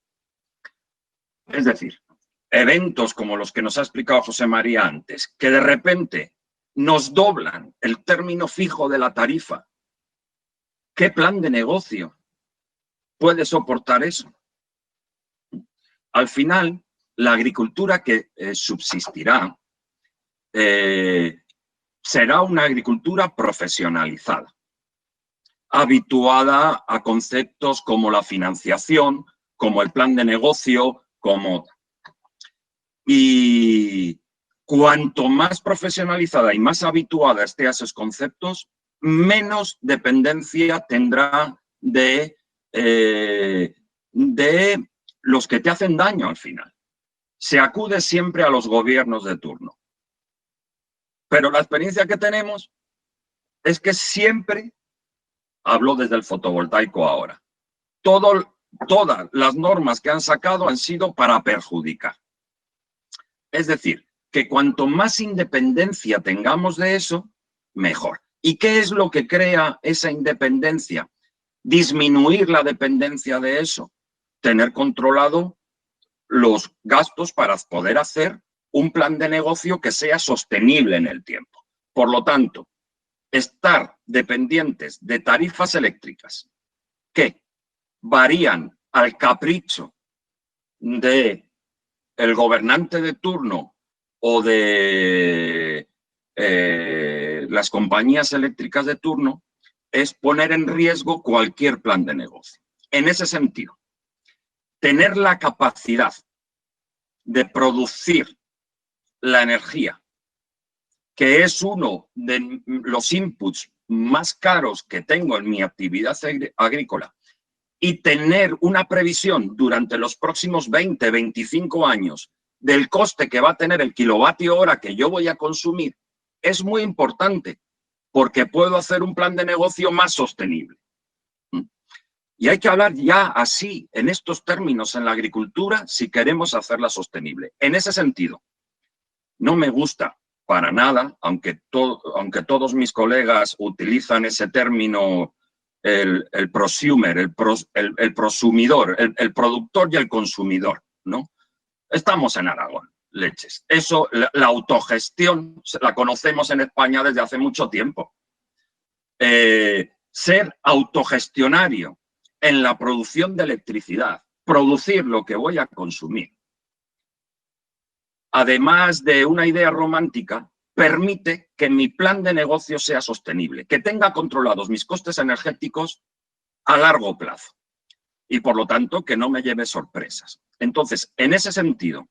Es decir, eventos como los que nos ha explicado José María antes, que de repente nos doblan el término fijo de la tarifa. ¿Qué plan de negocio puede soportar eso? Al final, la agricultura que subsistirá será una agricultura profesionalizada, habituada a conceptos como la financiación, como el plan de negocio, y cuanto más profesionalizada y más habituada esté a esos conceptos, menos dependencia tendrá de los que te hacen daño al final. Se acude siempre a los gobiernos de turno. Pero la experiencia que tenemos es que siempre, hablo desde el fotovoltaico ahora, todas las normas que han sacado han sido para perjudicar. Es decir, que cuanto más independencia tengamos de eso, mejor. ¿Y qué es lo que crea esa independencia? Disminuir la dependencia de eso, tener controlado los gastos para poder hacer un plan de negocio que sea sostenible en el tiempo. Por lo tanto, estar dependientes de tarifas eléctricas que varían al capricho del gobernante de turno o de las compañías eléctricas de turno es poner en riesgo cualquier plan de negocio. En ese sentido, tener la capacidad de producir la energía, que es uno de los inputs más caros que tengo en mi actividad agrícola, y tener una previsión durante los próximos 20, 25 años del coste que va a tener el kilovatio hora que yo voy a consumir, es muy importante porque puedo hacer un plan de negocio más sostenible. Y hay que hablar ya así, en estos términos, en la agricultura, si queremos hacerla sostenible. En ese sentido, no me gusta para nada, aunque todos mis colegas utilizan ese término, el prosumer, el prosumidor, el productor y el consumidor, ¿no? Estamos en Aragón, leches. Eso, la autogestión, la conocemos en España desde hace mucho tiempo. Ser autogestionario en la producción de electricidad, producir lo que voy a consumir, además de una idea romántica, permite que mi plan de negocio sea sostenible, que tenga controlados mis costes energéticos a largo plazo y, por lo tanto, que no me lleve sorpresas. Entonces, en ese sentido,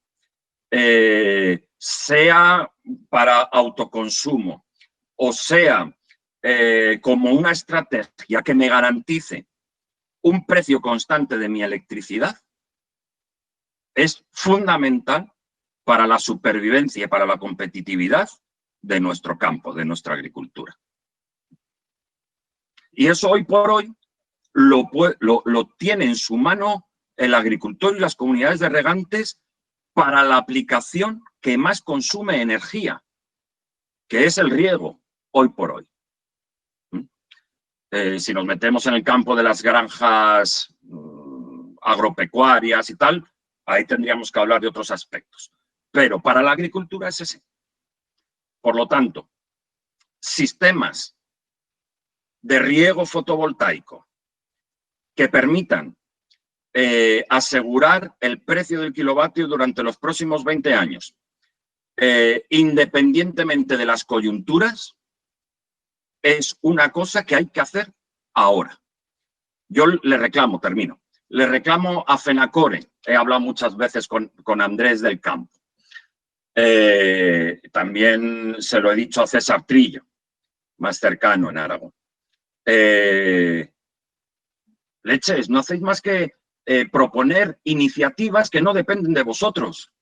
sea para autoconsumo o sea como una estrategia que me garantice un precio constante de mi electricidad, es fundamental para la supervivencia y para la competitividad de nuestro campo, de nuestra agricultura. Y eso hoy por hoy lo tiene en su mano el agricultor y las comunidades de regantes para la aplicación que más consume energía, que es el riego, hoy por hoy. Si nos metemos en el campo de las granjas agropecuarias y tal, ahí tendríamos que hablar de otros aspectos. Pero para la agricultura es ese. Por lo tanto, sistemas de riego fotovoltaico que permitan asegurar el precio del kilovatio durante los próximos 20 años, independientemente de las coyunturas, es una cosa que hay que hacer ahora. Yo le reclamo, termino, le reclamo a FENACORE, he hablado muchas veces con Andrés del Campo, también se lo he dicho a César Trillo, más cercano en Aragón. Leches, no hacéis más que proponer iniciativas que no dependen de vosotros.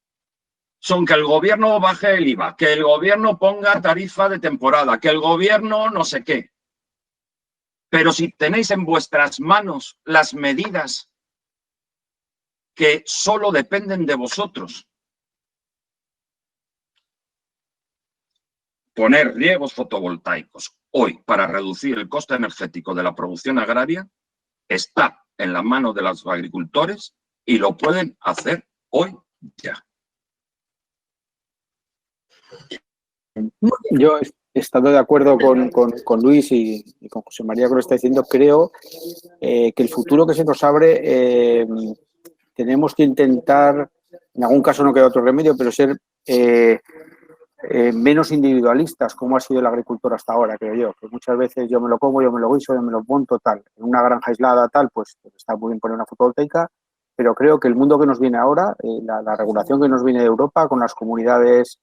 Son que el gobierno baje el IVA, que el gobierno ponga tarifa de temporada, que el gobierno no sé qué. Pero si tenéis en vuestras manos las medidas que solo dependen de vosotros, poner riegos fotovoltaicos hoy para reducir el coste energético de la producción agraria está en la mano de los agricultores y lo pueden hacer hoy ya. Yo, estando de acuerdo con Luis y con José María que lo está diciendo, creo que el futuro que se nos abre tenemos que intentar, en algún caso no queda otro remedio, pero ser menos individualistas, como ha sido el agricultor hasta ahora, creo yo. Que muchas veces yo me lo como, yo me lo guiso, yo me lo monto, tal. En una granja aislada, tal, pues está muy bien poner una fotovoltaica, pero creo que el mundo que nos viene ahora, la regulación que nos viene de Europa con las comunidades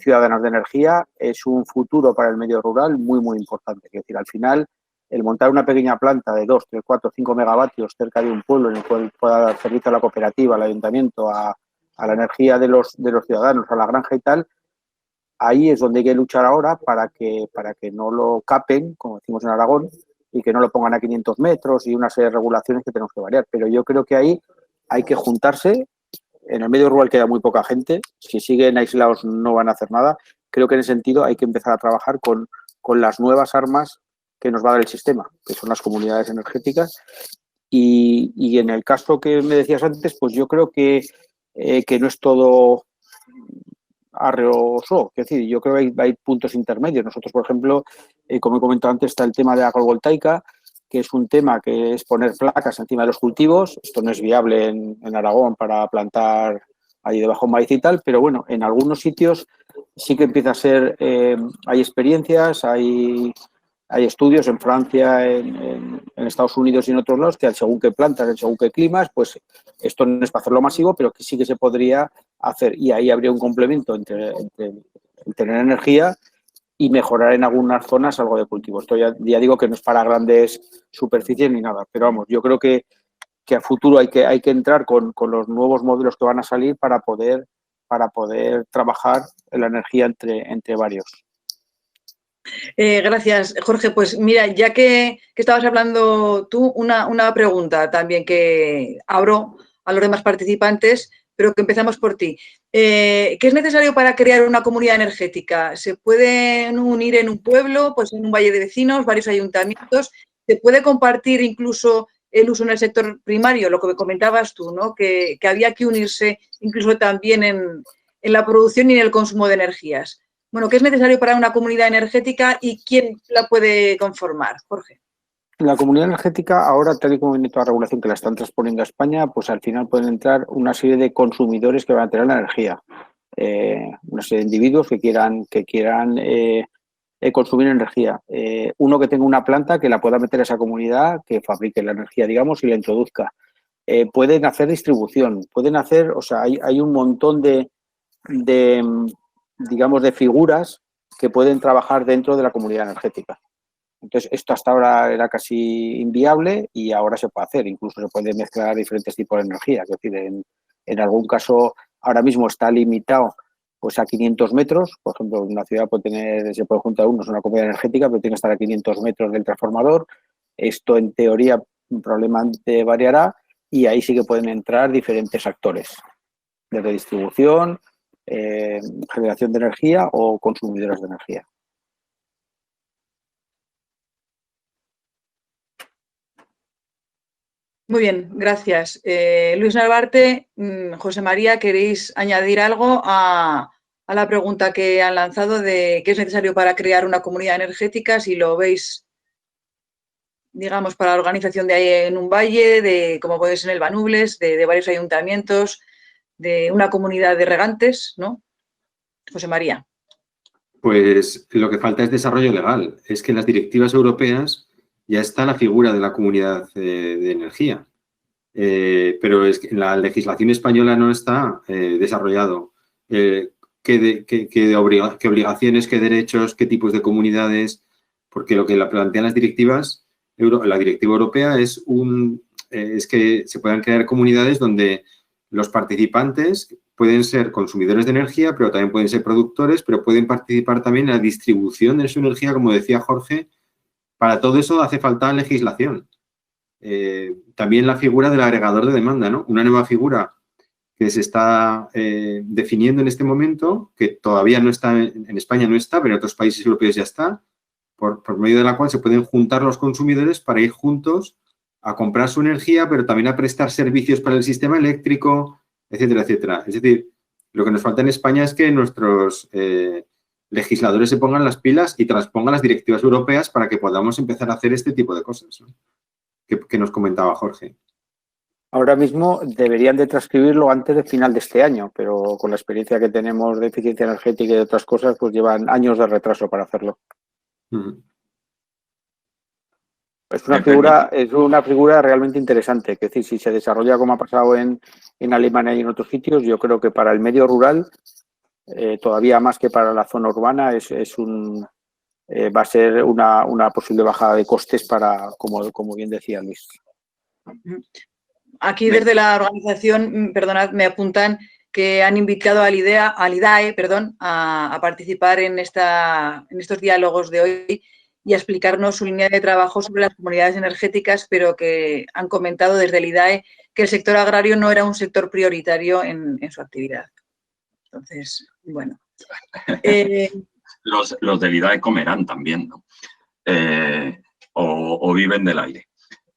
ciudadanas de energía, es un futuro para el medio rural muy, muy importante. Es decir, al final, el montar una pequeña planta de 2, 3, 4, 5 megavatios cerca de un pueblo en el cual pueda dar servicio a la cooperativa, al ayuntamiento, a la energía de los ciudadanos, a la granja y tal, ahí es donde hay que luchar ahora para que no lo capen, como decimos en Aragón, y que no lo pongan a 500 metros y una serie de regulaciones que tenemos que variar. Pero yo creo que ahí hay que juntarse. En el medio rural queda muy poca gente. Si siguen aislados no van a hacer nada. Creo que en ese sentido hay que empezar a trabajar con las nuevas armas que nos va a dar el sistema, que son las comunidades energéticas. Y en el caso que me decías antes, pues yo creo que no es todo arreoso. Es decir, yo creo que hay puntos intermedios. Nosotros, por ejemplo, como he comentado antes, está el tema de la agrovoltaica, que es un tema que es poner placas encima de los cultivos. Esto no es viable en Aragón para plantar ahí debajo maíz y tal, pero bueno, en algunos sitios sí que empieza a ser, hay experiencias, hay estudios en Francia, en Estados Unidos y en otros lados, que según qué plantas, según qué climas, pues esto no es para hacerlo masivo, pero que sí que se podría hacer. Y ahí habría un complemento entre tener energía y mejorar en algunas zonas algo de cultivo. Esto ya digo que no es para grandes superficies ni nada, pero vamos, yo creo que a futuro hay que entrar con los nuevos modelos que van a salir para poder trabajar en la energía entre varios. Gracias, Jorge. Pues mira, ya que estabas hablando tú, una pregunta también que abro a los demás participantes, pero que empezamos por ti. ¿Qué es necesario para crear una comunidad energética? ¿Se pueden unir en un pueblo, pues en un valle de vecinos, varios ayuntamientos? ¿Se puede compartir incluso el uso en el sector primario? Lo que me comentabas tú, ¿no? Que había que unirse incluso también en la producción y en el consumo de energías. Bueno, ¿qué es necesario para una comunidad energética y quién la puede conformar, Jorge? La comunidad energética, ahora, tal y como viene toda la regulación que la están transponiendo a España, pues al final pueden entrar una serie de consumidores que van a tener la energía. Una serie de individuos que quieran consumir energía. Uno que tenga una planta que la pueda meter a esa comunidad, que fabrique la energía, digamos, y la introduzca. Pueden hacer distribución, pueden hacer, o sea, hay un montón digamos, de figuras que pueden trabajar dentro de la comunidad energética. Entonces, esto hasta ahora era casi inviable y ahora se puede hacer. Incluso se puede mezclar diferentes tipos de energía. Es decir, en algún caso, ahora mismo está limitado pues a 500 metros. Por ejemplo, una ciudad se puede juntar uno, es una comunidad energética, pero tiene que estar a 500 metros del transformador. Esto, en teoría, probablemente variará y ahí sí que pueden entrar diferentes actores de redistribución, generación de energía o consumidores de energía. Muy bien, gracias. Luis Narvarte, José María, ¿queréis añadir algo a la pregunta que han lanzado de qué es necesario para crear una comunidad energética? Si lo veis, digamos, para la organización de ahí en un valle, de como puede ser en el Banubles, de varios ayuntamientos, de una comunidad de regantes, ¿no? José María. Pues lo que falta es desarrollo legal. Es que en las directivas europeas ya está la figura de la comunidad de energía. Pero es que en la legislación española no está desarrollado qué obligaciones, qué derechos, qué tipos de comunidades, porque lo que plantean las directivas, la directiva europea es que se puedan crear comunidades donde los participantes pueden ser consumidores de energía, pero también pueden ser productores, pero pueden participar también en la distribución de su energía, como decía Jorge. Para todo eso hace falta legislación. También la figura del agregador de demanda, ¿no? Una nueva figura que se está definiendo en este momento, que todavía no está, en España no está, pero en otros países europeos ya está, por medio de la cual se pueden juntar los consumidores para ir juntos a comprar su energía, pero también a prestar servicios para el sistema eléctrico, etcétera, etcétera. Es decir, lo que nos falta en España es que nuestros legisladores se pongan las pilas y transpongan las directivas europeas para que podamos empezar a hacer este tipo de cosas, ¿no? Que nos comentaba Jorge. Ahora mismo deberían de transcribirlo antes del final de este año, pero con la experiencia que tenemos de eficiencia energética y de otras cosas, pues llevan años de retraso para hacerlo. Es una figura realmente interesante. Es decir, si se desarrolla como ha pasado en Alemania y en otros sitios, yo creo que para el medio rural, todavía más que para la zona urbana, va a ser una posible bajada de costes para, como bien decía Luis. Aquí desde la organización, perdonad, me apuntan que han invitado al IDAE, a participar en estos diálogos de hoy y a explicarnos su línea de trabajo sobre las comunidades energéticas, pero que han comentado desde el IDAE que el sector agrario no era un sector prioritario en su actividad. Entonces, bueno. Los del IDAE comerán también, ¿no? O viven del aire.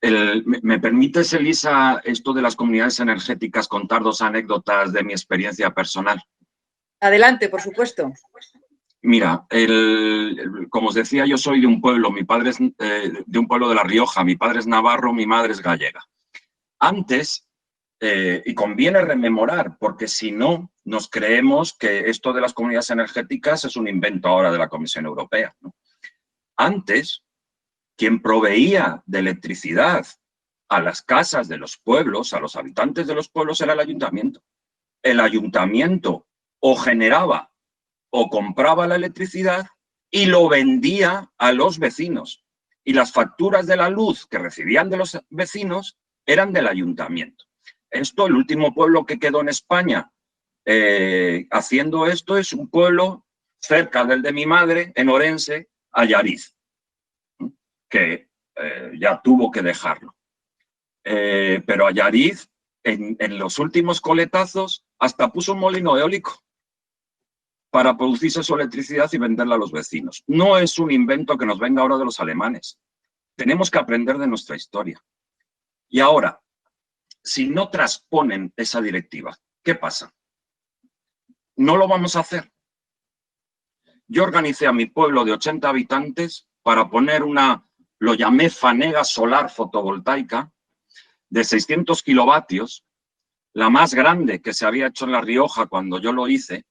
¿Me permites, Elisa, esto de las comunidades energéticas, contar dos anécdotas de mi experiencia personal? Adelante, por supuesto. Mira, como os decía, yo soy de un pueblo, mi padre es de un pueblo de La Rioja, mi padre es navarro, mi madre es gallega. Antes, y conviene rememorar, porque si no, nos creemos que esto de las comunidades energéticas es un invento ahora de la Comisión Europea, ¿no? Antes, quien proveía de electricidad a las casas de los pueblos, a los habitantes de los pueblos, era el ayuntamiento. El ayuntamiento o generaba o compraba la electricidad y lo vendía a los vecinos. Y las facturas de la luz que recibían de los vecinos eran del ayuntamiento. Esto, el último pueblo que quedó en España haciendo esto es un pueblo cerca del de mi madre, en Orense, Allariz, que ya tuvo que dejarlo. Pero Allariz, en los últimos coletazos, hasta puso un molino eólico para producirse su electricidad y venderla a los vecinos. No es un invento que nos venga ahora de los alemanes. Tenemos que aprender de nuestra historia. Y ahora, si no transponen esa directiva, ¿qué pasa? No lo vamos a hacer. Yo organicé a mi pueblo de 80 habitantes para poner lo llamé fanega solar fotovoltaica, de 600 kilovatios, la más grande que se había hecho en La Rioja cuando yo lo hice,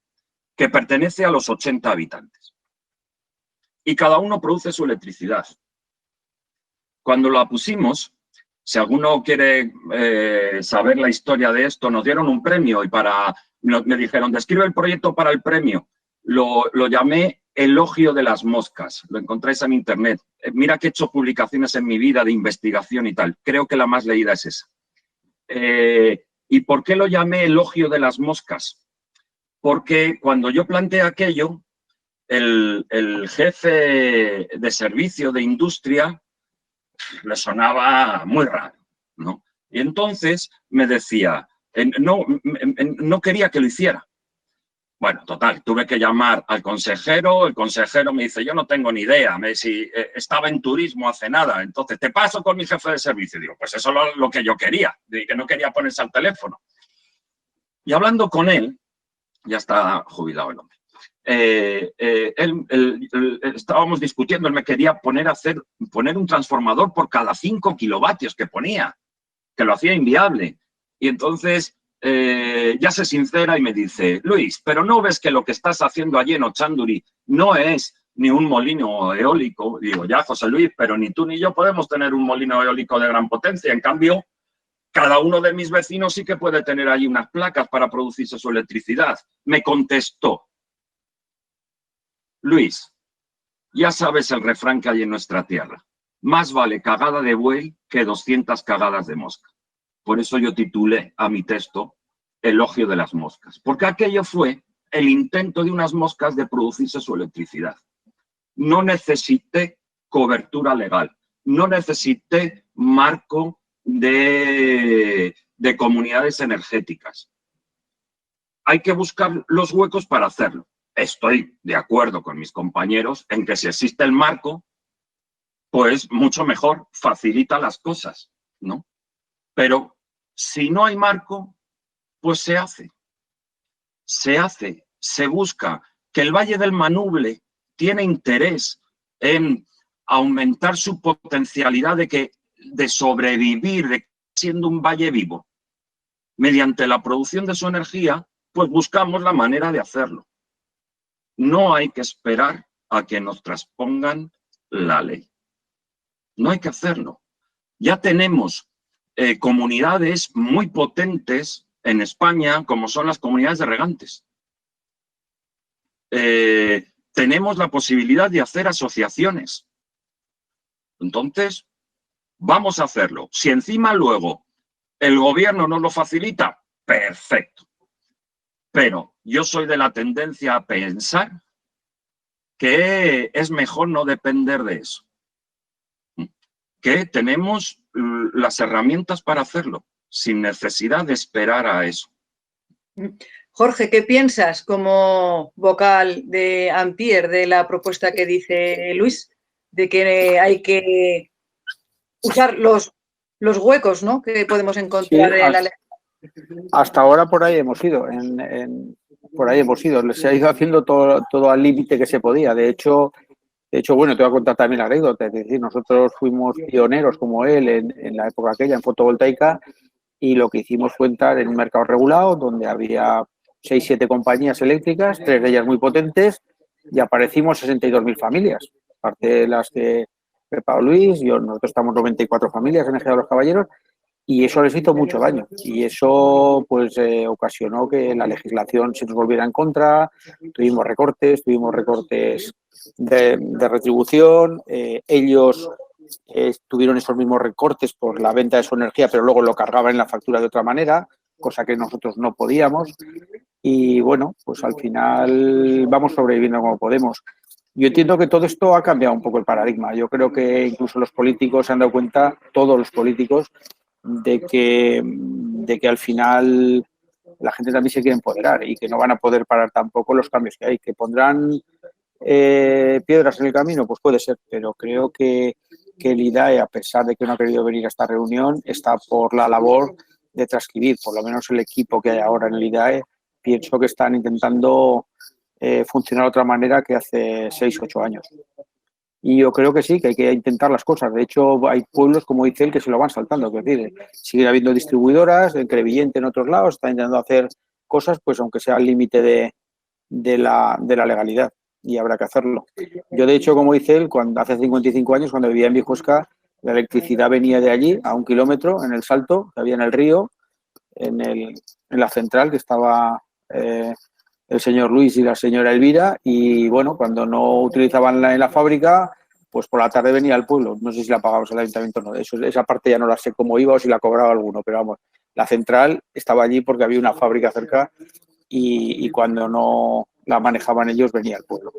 que pertenece a los 80 habitantes. Y cada uno produce su electricidad. Cuando la pusimos, si alguno quiere saber la historia de esto, nos dieron un premio y me dijeron, describe el proyecto para el premio. Lo llamé Elogio de las Moscas. Lo encontráis en internet. Mira que he hecho publicaciones en mi vida de investigación y tal. Creo que la más leída es esa. ¿Y por qué lo llamé Elogio de las Moscas? Porque cuando yo planteé aquello, el jefe de servicio de industria le sonaba muy raro, ¿no? Y entonces me decía, no quería que lo hiciera. Bueno, total, tuve que llamar al consejero, el consejero me dice, yo no tengo ni idea, estaba en turismo hace nada, entonces te paso con mi jefe de servicio. Digo, pues eso es lo que yo quería, que no quería ponerse al teléfono. Y hablando con él, ya está jubilado el hombre, estábamos discutiendo, él me quería poner un transformador por cada 5 kilovatios que ponía, que lo hacía inviable. Y entonces ya se sincera y me dice, Luis, pero ¿no ves que lo que estás haciendo allí en Otxanduri no es ni un molino eólico? Digo, ya, José Luis, pero ni tú ni yo podemos tener un molino eólico de gran potencia. En cambio, cada uno de mis vecinos sí que puede tener allí unas placas para producirse su electricidad. Me contestó, Luis, ya sabes el refrán que hay en nuestra tierra. Más vale cagada de buey que 200 cagadas de mosca. Por eso yo titulé a mi texto Elogio de las Moscas. Porque aquello fue el intento de unas moscas de producirse su electricidad. No necesité cobertura legal. No necesité marco de comunidades energéticas. Hay que buscar los huecos para hacerlo. Estoy de acuerdo con mis compañeros en que si existe el marco, pues mucho mejor, facilita las cosas, ¿no? Pero si no hay marco, pues se hace, se busca que el Valle del Manuble tiene interés en aumentar su potencialidad de sobrevivir, de siendo un valle vivo. Mediante la producción de su energía, pues buscamos la manera de hacerlo. No hay que esperar a que nos transpongan la ley. No hay que hacerlo. Ya tenemos comunidades muy potentes en España, como son las comunidades de regantes. Tenemos la posibilidad de hacer asociaciones. Entonces, vamos a hacerlo. Si encima luego el gobierno nos lo facilita, perfecto. Pero yo soy de la tendencia a pensar que es mejor no depender de eso. Que tenemos las herramientas para hacerlo, sin necesidad de esperar a eso. Jorge, ¿qué piensas como vocal de Ampier de la propuesta que dice Luis? De que hay que usar los huecos, ¿no?, que podemos encontrar en la ley. Hasta ahora por ahí hemos ido, por ahí hemos ido. Se ha ido haciendo todo al límite que se podía. De hecho, bueno, te voy a contar también la anécdota. Es decir, nosotros fuimos pioneros como él en la época aquella en fotovoltaica y lo que hicimos fue entrar en un mercado regulado donde había 6-7 compañías eléctricas, 3 de ellas muy potentes, y aparecimos 62.000 familias. Aparte de las que preparó Luis, nosotros estamos 94 familias en Ejea de los Caballeros, y eso les hizo mucho daño. Y eso pues ocasionó que la legislación se nos volviera en contra, tuvimos recortes de retribución, ellos tuvieron esos mismos recortes por la venta de su energía, pero luego lo cargaban en la factura de otra manera, cosa que nosotros no podíamos. Y bueno, pues al final vamos sobreviviendo como podemos. Yo entiendo que todo esto ha cambiado un poco el paradigma. Yo creo que incluso los políticos se han dado cuenta, todos los políticos, de que al final la gente también se quiere empoderar y que no van a poder parar tampoco los cambios que hay, que pondrán piedras en el camino, pues puede ser, pero creo que el IDAE, a pesar de que no ha querido venir a esta reunión, está por la labor de transcribir, por lo menos el equipo que hay ahora en el IDAE, pienso que están intentando funcionar de otra manera que hace 6 o 8 años. Y yo creo que sí, que hay que intentar las cosas. De hecho, hay pueblos, como dice él, que se lo van saltando. Es decir, sigue habiendo distribuidoras, en Crevillente, en otros lados, están intentando hacer cosas, pues aunque sea al límite de la legalidad, y habrá que hacerlo. Yo, de hecho, como dice él, cuando hace 55 años, cuando vivía en Vijuesca, la electricidad venía de allí, a 1 kilómetro, en el salto que había en el río, en la central, que estaba el señor Luis y la señora Elvira, y bueno, cuando no utilizaban en la fábrica, pues por la tarde venía al pueblo. No sé si la pagamos al ayuntamiento o no. Esa parte ya no la sé cómo iba o si la cobraba alguno, pero vamos, la central estaba allí porque había una fábrica cerca y cuando no la manejaban ellos venía al pueblo.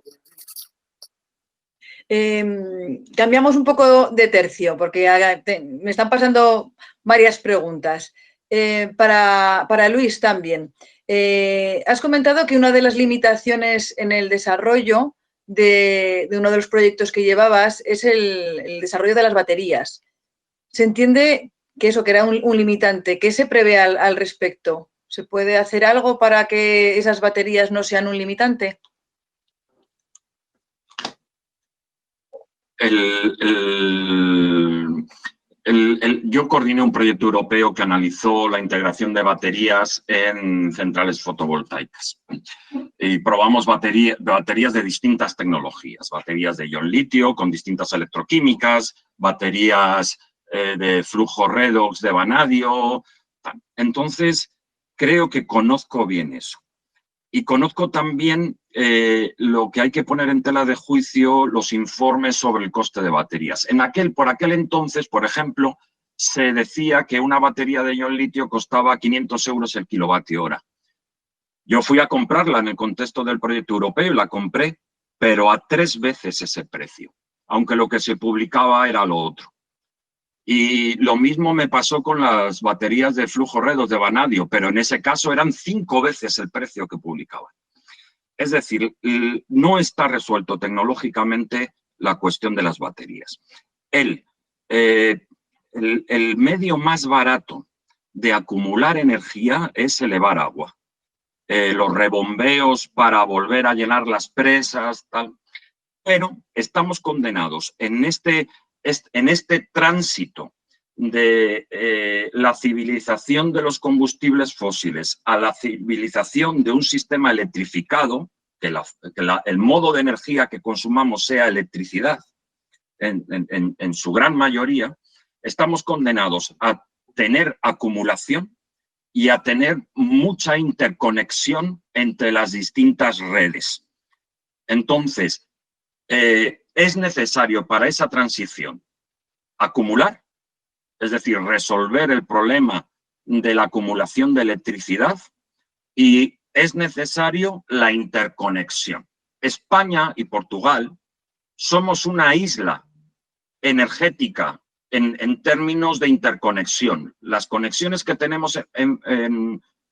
Cambiamos un poco de tercio porque me están pasando varias preguntas. Para Luis también. Has comentado que una de las limitaciones en el desarrollo de uno de los proyectos que llevabas es el desarrollo de las baterías. ¿Se entiende que eso, que era un limitante? ¿Qué se prevé al respecto? ¿Se puede hacer algo para que esas baterías no sean un limitante? Yo coordiné un proyecto europeo que analizó la integración de baterías en centrales fotovoltaicas y probamos baterías de distintas tecnologías, baterías de ion litio con distintas electroquímicas, baterías de flujo redox de vanadio. Entonces, creo que conozco bien eso. Y conozco también lo que hay que poner en tela de juicio, los informes sobre el coste de baterías. Por aquel entonces, por ejemplo, se decía que una batería de ion litio costaba 500 euros el kilovatio hora. Yo fui a comprarla en el contexto del proyecto europeo y la compré, pero a 3 veces ese precio, aunque lo que se publicaba era lo otro. Y lo mismo me pasó con las baterías de flujo redox de vanadio, pero en ese caso eran 5 veces el precio que publicaban. Es decir, no está resuelto tecnológicamente la cuestión de las baterías. El medio más barato de acumular energía es elevar agua. Los rebombeos para volver a llenar las presas, tal. Pero estamos condenados en este tránsito de la civilización de los combustibles fósiles a la civilización de un sistema electrificado, que el modo de energía que consumamos sea electricidad en su gran mayoría, estamos condenados a tener acumulación y a tener mucha interconexión entre las distintas redes. Entonces, es necesario para esa transición acumular, es decir, resolver el problema de la acumulación de electricidad, y es necesario la interconexión. España y Portugal somos una isla energética en términos de interconexión. Las conexiones que tenemos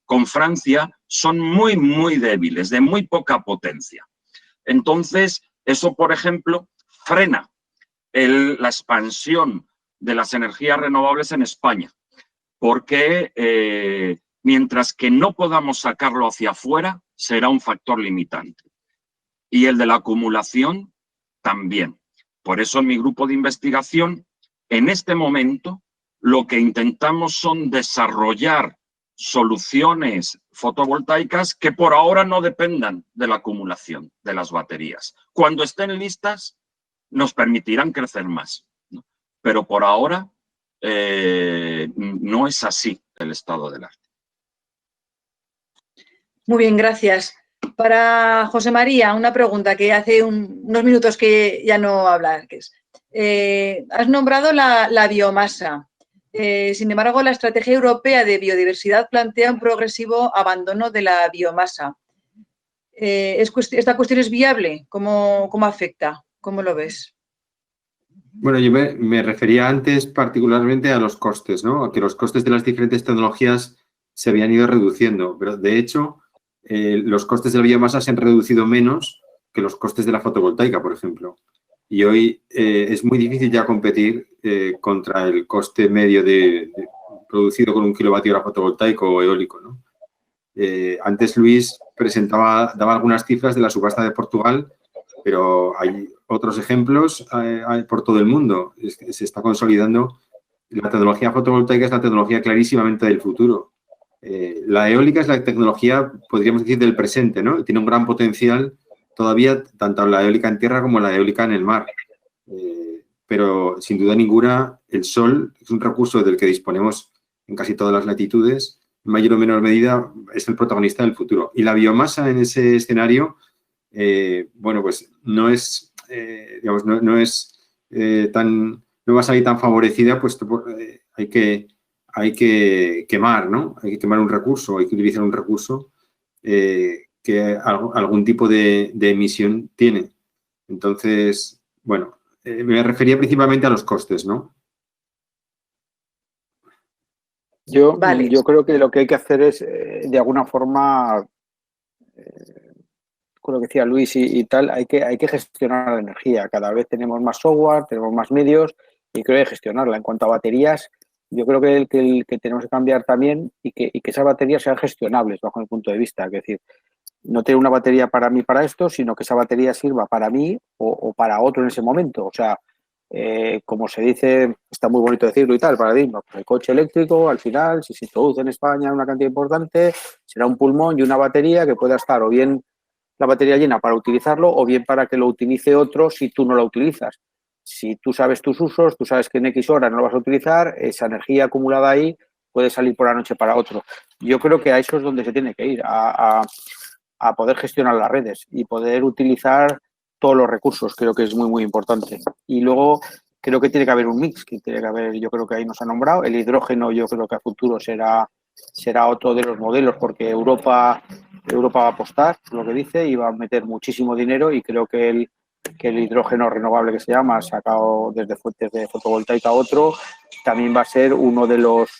con Francia son muy, muy débiles, de muy poca potencia. Entonces, eso, por ejemplo, frena la expansión de las energías renovables en España, porque mientras que no podamos sacarlo hacia afuera, será un factor limitante. Y el de la acumulación también. Por eso en mi grupo de investigación, en este momento, lo que intentamos son desarrollar soluciones fotovoltaicas que por ahora no dependan de la acumulación de las baterías. Cuando estén listas, nos permitirán crecer más, ¿no? Pero por ahora no es así el estado del arte. Muy bien, gracias. Para José María, una pregunta que hace unos minutos que ya no habla. Has nombrado la biomasa. Sin embargo, la Estrategia Europea de Biodiversidad plantea un progresivo abandono de la biomasa. ¿Esta cuestión es viable? ¿Cómo afecta? ¿Cómo lo ves? Bueno, yo me refería antes particularmente a los costes, ¿no? A que los costes de las diferentes tecnologías se habían ido reduciendo, pero de hecho los costes de la biomasa se han reducido menos que los costes de la fotovoltaica, por ejemplo. Y hoy es muy difícil ya competir contra el coste medio producido con 1 kWh fotovoltaico o eólico, ¿no? Antes Luis daba algunas cifras de la subasta de Portugal, pero hay otros ejemplos por todo el mundo. Se está consolidando. La tecnología fotovoltaica es la tecnología clarísimamente del futuro. La eólica es la tecnología, podríamos decir, del presente, ¿no? Tiene un gran potencial todavía, tanto la eólica en tierra como la eólica en el mar. Pero, sin duda ninguna, el sol es un recurso del que disponemos en casi todas las latitudes. En mayor o menor medida, es el protagonista del futuro. Y la biomasa en ese escenario, bueno, pues no es, digamos, no va a salir tan favorecida, pues hay que quemar, ¿no? Hay que quemar un recurso, hay que utilizar un recurso que algún tipo de emisión tiene. Entonces, bueno, me refería principalmente a los costes, ¿no? Yo creo que lo que hay que hacer es, de alguna forma, con lo que decía Luis y tal, hay que gestionar la energía. Cada vez tenemos más software, tenemos más medios y creo que hay que gestionarla. En cuanto a baterías, yo creo que tenemos que cambiar también y que esas baterías sean gestionables bajo mi punto de vista. Es decir, no tener una batería para mí para esto, sino que esa batería sirva para mí o para otro en ese momento. O sea, como se dice, está muy bonito decirlo y tal, paradigma, pues el coche eléctrico, al final, si se introduce en España una cantidad importante, será un pulmón y una batería que pueda estar o bien la batería llena para utilizarlo o bien para que lo utilice otro si tú no la utilizas. Si tú sabes tus usos, tú sabes que en X horas no lo vas a utilizar, esa energía acumulada ahí puede salir por la noche para otro. Yo creo que a eso es donde se tiene que ir, a poder gestionar las redes y poder utilizar todos los recursos. Creo que es muy, muy importante. Y luego creo que tiene que haber un mix, que tiene que haber, yo creo que ahí nos ha nombrado. El hidrógeno yo creo que a futuro será otro de los modelos porque Europa va a apostar, lo que dice, y va a meter muchísimo dinero y creo que el hidrógeno renovable que se llama, sacado desde fuentes de fotovoltaica a otro, también va a ser uno de los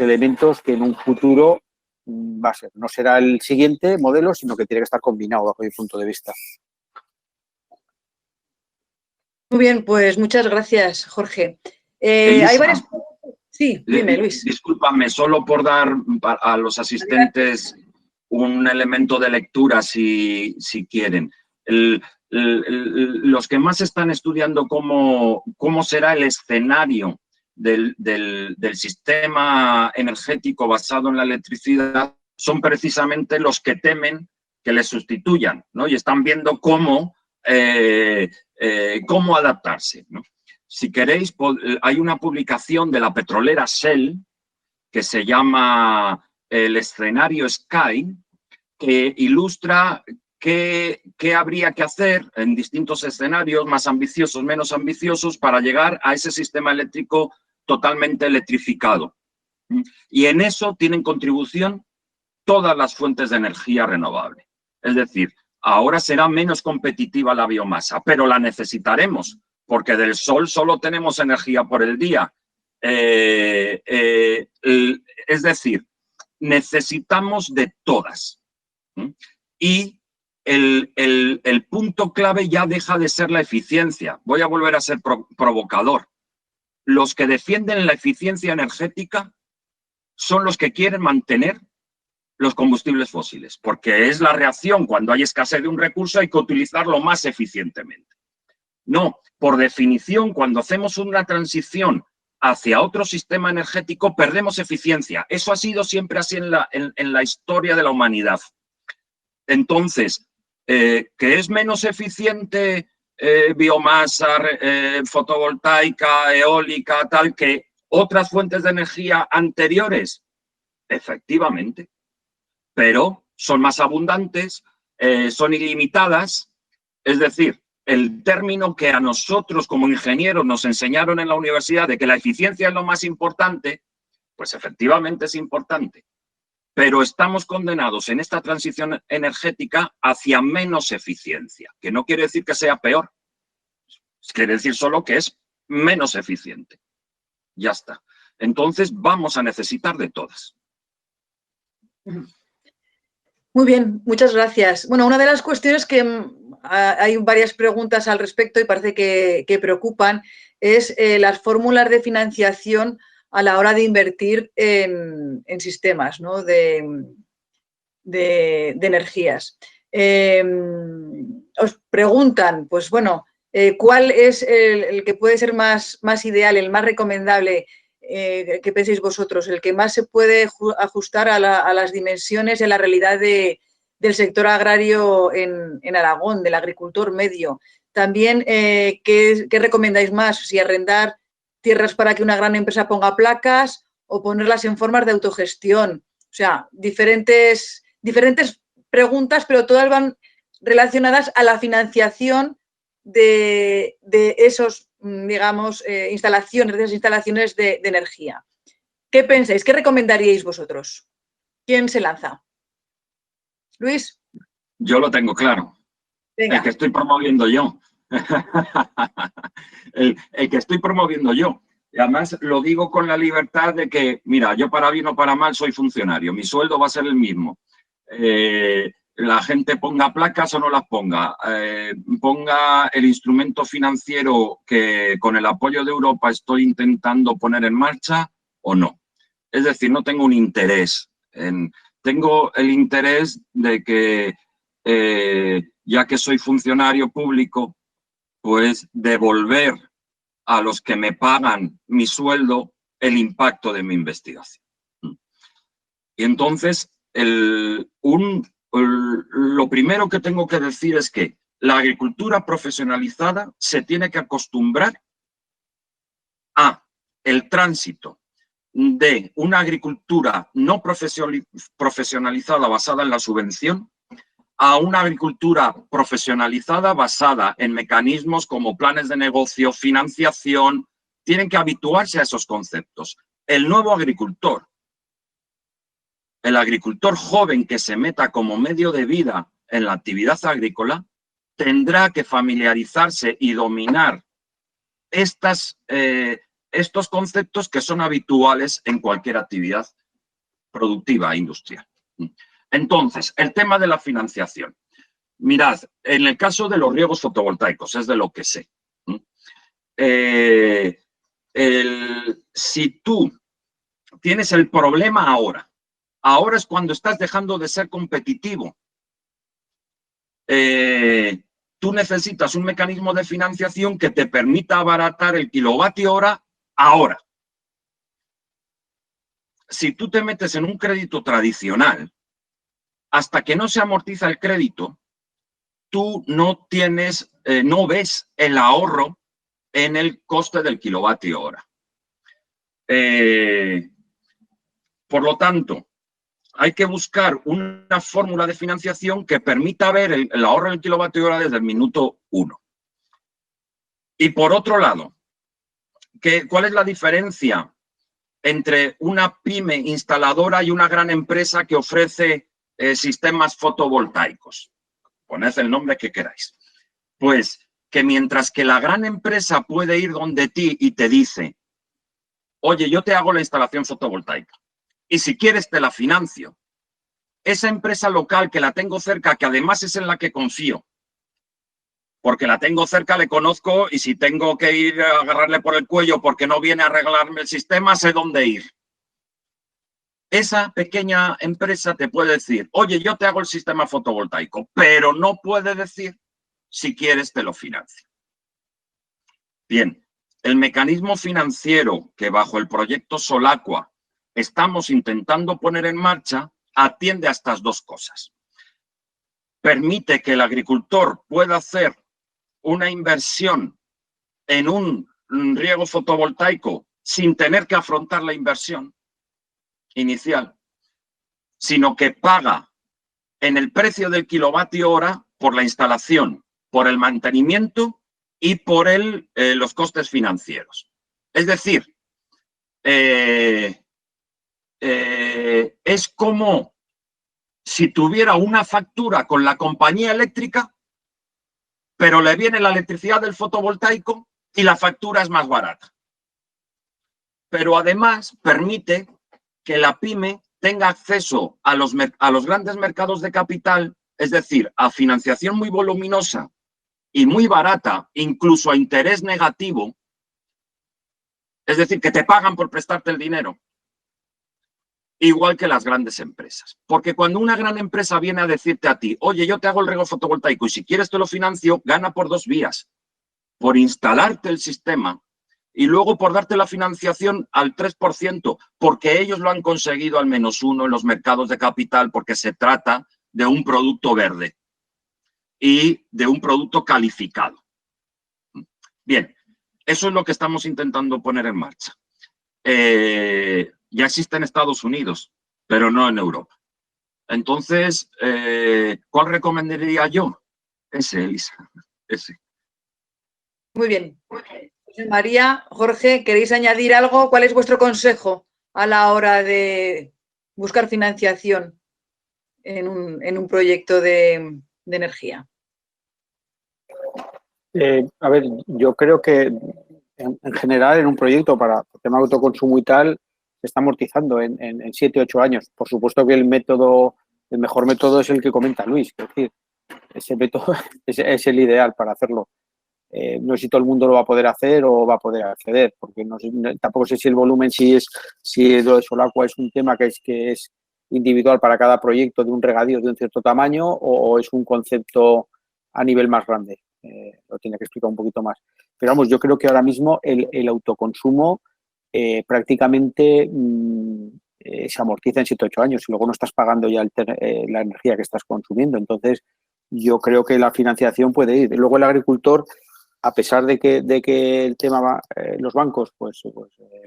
elementos que en un futuro va a ser. No será el siguiente modelo, sino que tiene que estar combinado bajo mi punto de vista. Muy bien, pues muchas gracias, Jorge. Elisa, hay varias... Sí, dime, Luis. Discúlpame, solo por dar a los asistentes un elemento de lectura, si quieren. Los que más están estudiando cómo será el escenario del sistema energético basado en la electricidad son precisamente los que temen que le sustituyan, ¿no? Y están viendo cómo adaptarse, ¿no? Si queréis, hay una publicación de la petrolera Shell que se llama El escenario Sky, que ilustra qué habría que hacer en distintos escenarios, más ambiciosos, menos ambiciosos, para llegar a ese sistema eléctrico totalmente electrificado. Y en eso tienen contribución todas las fuentes de energía renovable. Es decir, ahora será menos competitiva la biomasa, pero la necesitaremos, porque del sol solo tenemos energía por el día. Es decir, necesitamos de todas. Y el punto clave ya deja de ser la eficiencia. Voy a volver a ser provocador. Los que defienden la eficiencia energética son los que quieren mantener los combustibles fósiles, porque es la reacción. Cuando hay escasez de un recurso hay que utilizarlo más eficientemente. No, por definición, cuando hacemos una transición hacia otro sistema energético, perdemos eficiencia. Eso ha sido siempre así en la historia de la humanidad. Entonces, ¿que es menos eficiente biomasa, fotovoltaica, eólica, tal, que otras fuentes de energía anteriores? Efectivamente. Pero son más abundantes, son ilimitadas. Es decir, el término que a nosotros como ingenieros nos enseñaron en la universidad de que la eficiencia es lo más importante, pues efectivamente es importante. pero estamos condenados en esta transición energética hacia menos eficiencia, que no quiere decir que sea peor, quiere decir solo que es menos eficiente. Ya está. Entonces vamos a necesitar de todas. Muy bien, muchas gracias. Bueno, una de las cuestiones que hay varias preguntas al respecto y parece que preocupan es las fórmulas de financiación a la hora de invertir en sistemas, ¿no? de energías. Os preguntan, pues bueno, ¿cuál es el que puede ser más ideal, el más recomendable que penséis vosotros, el que más se puede ajustar a las dimensiones y a la realidad del sector agrario en Aragón, del agricultor medio? También, ¿qué recomendáis más? Si arrendar tierras para que una gran empresa ponga placas o ponerlas en formas de autogestión. O sea, diferentes preguntas, pero todas van relacionadas a la financiación de esos, digamos, instalaciones, de esas instalaciones de energía. ¿Qué pensáis? ¿Qué recomendaríais vosotros? ¿Quién se lanza? Luis. Yo lo tengo claro. Venga. El que estoy promoviendo yo. el que estoy promoviendo yo. Y además lo digo con la libertad de que, mira, yo para bien o para mal soy funcionario. Mi sueldo va a ser el mismo. La gente ponga placas o no las ponga. Ponga el instrumento financiero que con el apoyo de Europa estoy intentando poner en marcha o no. Es decir, no tengo un interés. Tengo el interés de que, ya que soy funcionario público, pues devolver a los que me pagan mi sueldo el impacto de mi investigación. Y entonces, lo primero que tengo que decir es que la agricultura profesionalizada se tiene que acostumbrar a el tránsito de una agricultura no profesionalizada basada en la subvención a una agricultura profesionalizada basada en mecanismos como planes de negocio, financiación. Tienen que habituarse a esos conceptos. El nuevo agricultor, el agricultor joven que se meta como medio de vida en la actividad agrícola, tendrá que familiarizarse y dominar estos conceptos que son habituales en cualquier actividad productiva e industrial. Entonces, el tema de la financiación. Mirad, en el caso de los riegos fotovoltaicos, es de lo que sé. Si tú tienes el problema ahora es cuando estás dejando de ser competitivo. Tú necesitas un mecanismo de financiación que te permita abaratar el kilovatio hora ahora. Si tú te metes en un crédito tradicional, hasta que no se amortiza el crédito, tú no ves el ahorro en el coste del kilovatio hora. Por lo tanto, hay que buscar una fórmula de financiación que permita ver el ahorro en el kilovatio hora desde el minuto 1. Y por otro lado, ¿cuál es la diferencia entre una pyme instaladora y una gran empresa que ofrece sistemas fotovoltaicos? Poned el nombre que queráis. Pues que mientras que la gran empresa puede ir donde ti y te dice, oye, yo te hago la instalación fotovoltaica y si quieres te la financio. Esa empresa local que la tengo cerca, que además es en la que confío, porque la tengo cerca, le conozco y si tengo que ir a agarrarle por el cuello porque no viene a arreglarme el sistema, sé dónde ir. Esa pequeña empresa te puede decir, oye, yo te hago el sistema fotovoltaico, pero no puede decir, si quieres te lo financio. Bien, el mecanismo financiero que bajo el proyecto Solacua estamos intentando poner en marcha atiende a estas dos cosas. Permite que el agricultor pueda hacer una inversión en un riego fotovoltaico sin tener que afrontar la inversión inicial, sino que paga en el precio del kilovatio hora por la instalación, por el mantenimiento y por los costes financieros. Es decir, es como si tuviera una factura con la compañía eléctrica, pero le viene la electricidad del fotovoltaico y la factura es más barata. Pero además permite que la pyme tenga acceso a los grandes mercados de capital, es decir, a financiación muy voluminosa y muy barata, incluso a interés negativo, es decir, que te pagan por prestarte el dinero, igual que las grandes empresas. Porque cuando una gran empresa viene a decirte a ti, oye, yo te hago el riego fotovoltaico y si quieres te lo financio, gana por dos vías. Por instalarte el sistema y luego por darte la financiación al 3%, porque ellos lo han conseguido al -1 en los mercados de capital, porque se trata de un producto verde y de un producto calificado. Bien, eso es lo que estamos intentando poner en marcha. Ya existe en Estados Unidos, pero no en Europa. Entonces, ¿cuál recomendaría yo? Ese, Elisa, ese. Muy bien. José María, Jorge, ¿queréis añadir algo? ¿Cuál es vuestro consejo a la hora de buscar financiación en un proyecto de energía? A ver, yo creo que en general en un proyecto para tema de autoconsumo y tal se está amortizando en 7 u 8 años. Por supuesto que el mejor método es el que comenta Luis, es decir, ese método es el ideal para hacerlo. No sé si todo el mundo lo va a poder hacer o va a poder acceder, porque tampoco sé si el volumen, si lo de Solacua es un tema que es individual para cada proyecto de un regadío de un cierto tamaño o es un concepto a nivel más grande. Lo tiene que explicar un poquito más. Pero vamos, yo creo que ahora mismo el autoconsumo prácticamente se amortiza en 7 u 8 años y luego no estás pagando ya la energía que estás consumiendo. Entonces, yo creo que la financiación puede ir. Luego el agricultor, a pesar de que el tema los bancos pues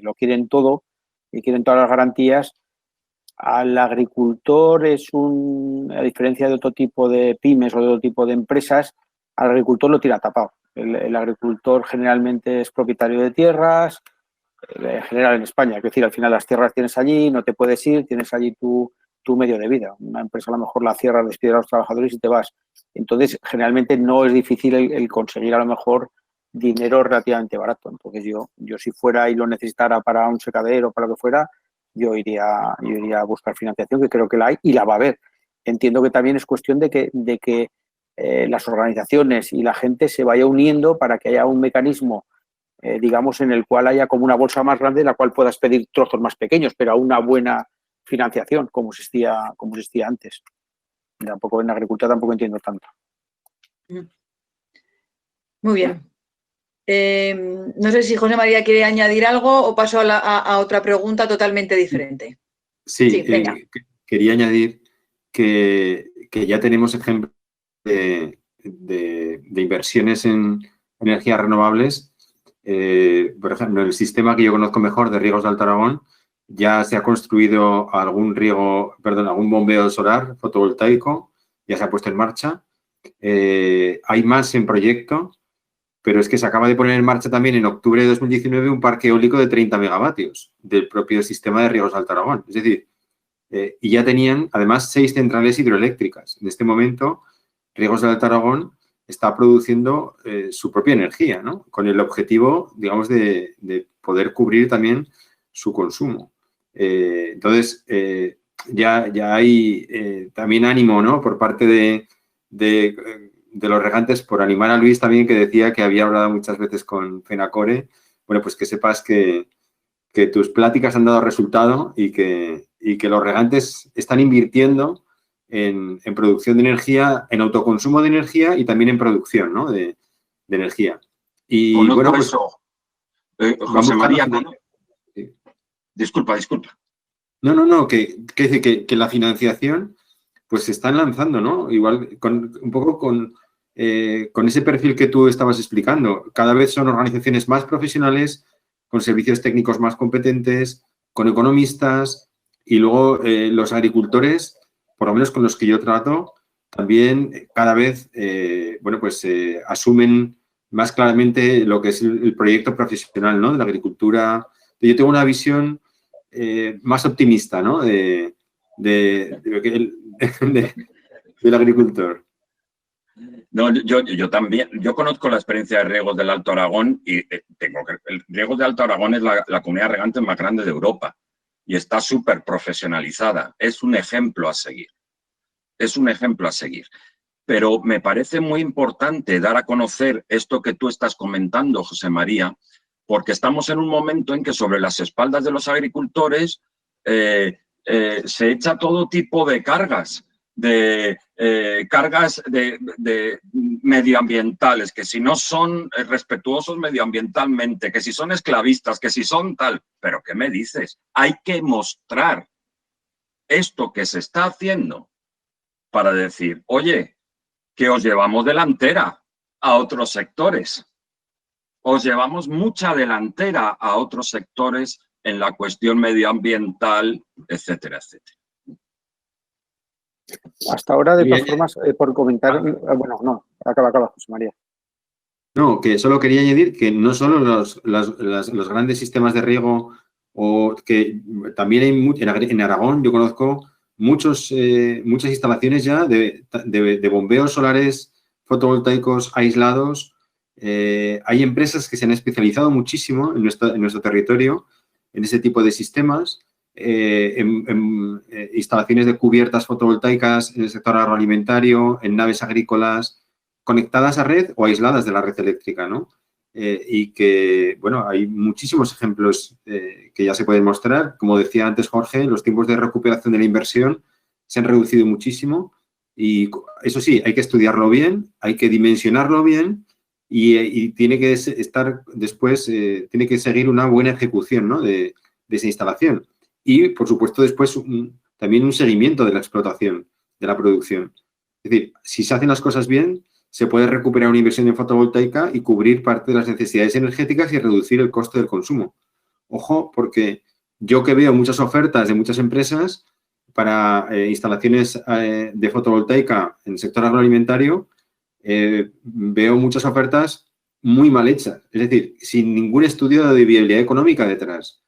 lo quieren todo y quieren todas las garantías, al agricultor a diferencia de otro tipo de pymes o de otro tipo de empresas, al agricultor lo tira tapado. El agricultor generalmente es propietario de tierras, en general en España, es decir, al final las tierras tienes allí, no te puedes ir, tienes allí tu medio de vida. Una empresa a lo mejor la cierra, despide a los trabajadores y te vas. Entonces, generalmente no es difícil el conseguir a lo mejor dinero relativamente barato. Entonces, yo si fuera y lo necesitara para un secadero o para lo que fuera, yo iría a buscar financiación, que creo que la hay y la va a haber. Entiendo que también es cuestión de que las organizaciones y la gente se vaya uniendo para que haya un mecanismo, digamos, en el cual haya como una bolsa más grande en la cual puedas pedir trozos más pequeños, pero a una buena financiación, como existía antes. Tampoco en agricultura tampoco entiendo tanto. Muy bien. No sé si José María quiere añadir algo o paso a otra pregunta totalmente diferente. Sí, venga. Quería añadir que ya tenemos ejemplos de inversiones en energías renovables. Por ejemplo, en el sistema que yo conozco mejor de riegos de Alto Aragón, ya se ha construido algún bombeo solar fotovoltaico, ya se ha puesto en marcha. Hay más en proyecto, pero es que se acaba de poner en marcha también en octubre de 2019 un parque eólico de 30 megavatios del propio sistema de riegos de Alto Aragón. Es decir, y ya tenían además 6 centrales hidroeléctricas. En este momento, Riegos de Alto Aragón está produciendo su propia energía, ¿no? Con el objetivo, digamos, de poder cubrir también su consumo. Entonces, ya hay también ánimo, ¿no? Por parte de los regantes, por animar a Luis también, que decía que había hablado muchas veces con FENACORE. Bueno, pues que sepas que tus pláticas han dado resultado y que los regantes están invirtiendo en producción de energía, en autoconsumo de energía y también en producción, ¿no? de energía. Y bueno, pues, eso. José María, sí. Disculpa. No, que la financiación pues se están lanzando, ¿no? Igual, un poco con ese perfil que tú estabas explicando. Cada vez son organizaciones más profesionales, con servicios técnicos más competentes, con economistas y luego los agricultores, por lo menos con los que yo trato, también cada vez, asumen más claramente lo que es el proyecto profesional, ¿no? De la agricultura. Yo tengo una visión más optimista, ¿no? De del agricultor. No, yo también, yo conozco la experiencia de riegos del Alto Aragón y el riegos del Alto Aragón es la comunidad regante más grande de Europa y está súper profesionalizada. Es un ejemplo a seguir. Es un ejemplo a seguir. Pero me parece muy importante dar a conocer esto que tú estás comentando, José María, porque estamos en un momento en que sobre las espaldas de los agricultores se echa todo tipo de cargas. Cargas de medioambientales, que si no son respetuosos medioambientalmente, que si son esclavistas, que si son tal. ¿Pero qué me dices? Hay que mostrar esto que se está haciendo para decir, oye, que os llevamos delantera a otros sectores. Os llevamos mucha delantera a otros sectores en la cuestión medioambiental, etcétera, etcétera. Hasta ahora, de todas formas, por comentar... Bueno, no, acaba, José María. No, que solo quería añadir que no solo los grandes sistemas de riego, o que también hay en Aragón, yo conozco muchas instalaciones ya de bombeos solares fotovoltaicos aislados. Hay empresas que se han especializado muchísimo en nuestro territorio en ese tipo de sistemas. Instalaciones de cubiertas fotovoltaicas en el sector agroalimentario, en naves agrícolas, conectadas a red o aisladas de la red eléctrica, ¿no? Y que, bueno, hay muchísimos ejemplos que ya se pueden mostrar. Como decía antes Jorge, los tiempos de recuperación de la inversión se han reducido muchísimo y eso sí, hay que estudiarlo bien, hay que dimensionarlo bien y tiene que estar después, tiene que seguir una buena ejecución, ¿no? de esa instalación. Y, por supuesto, después también un seguimiento de la explotación, de la producción. Es decir, si se hacen las cosas bien, se puede recuperar una inversión en fotovoltaica y cubrir parte de las necesidades energéticas y reducir el coste del consumo. Ojo, porque yo que veo muchas ofertas de muchas empresas para instalaciones de fotovoltaica en el sector agroalimentario, veo muchas ofertas muy mal hechas. Es decir, sin ningún estudio de viabilidad económica detrás.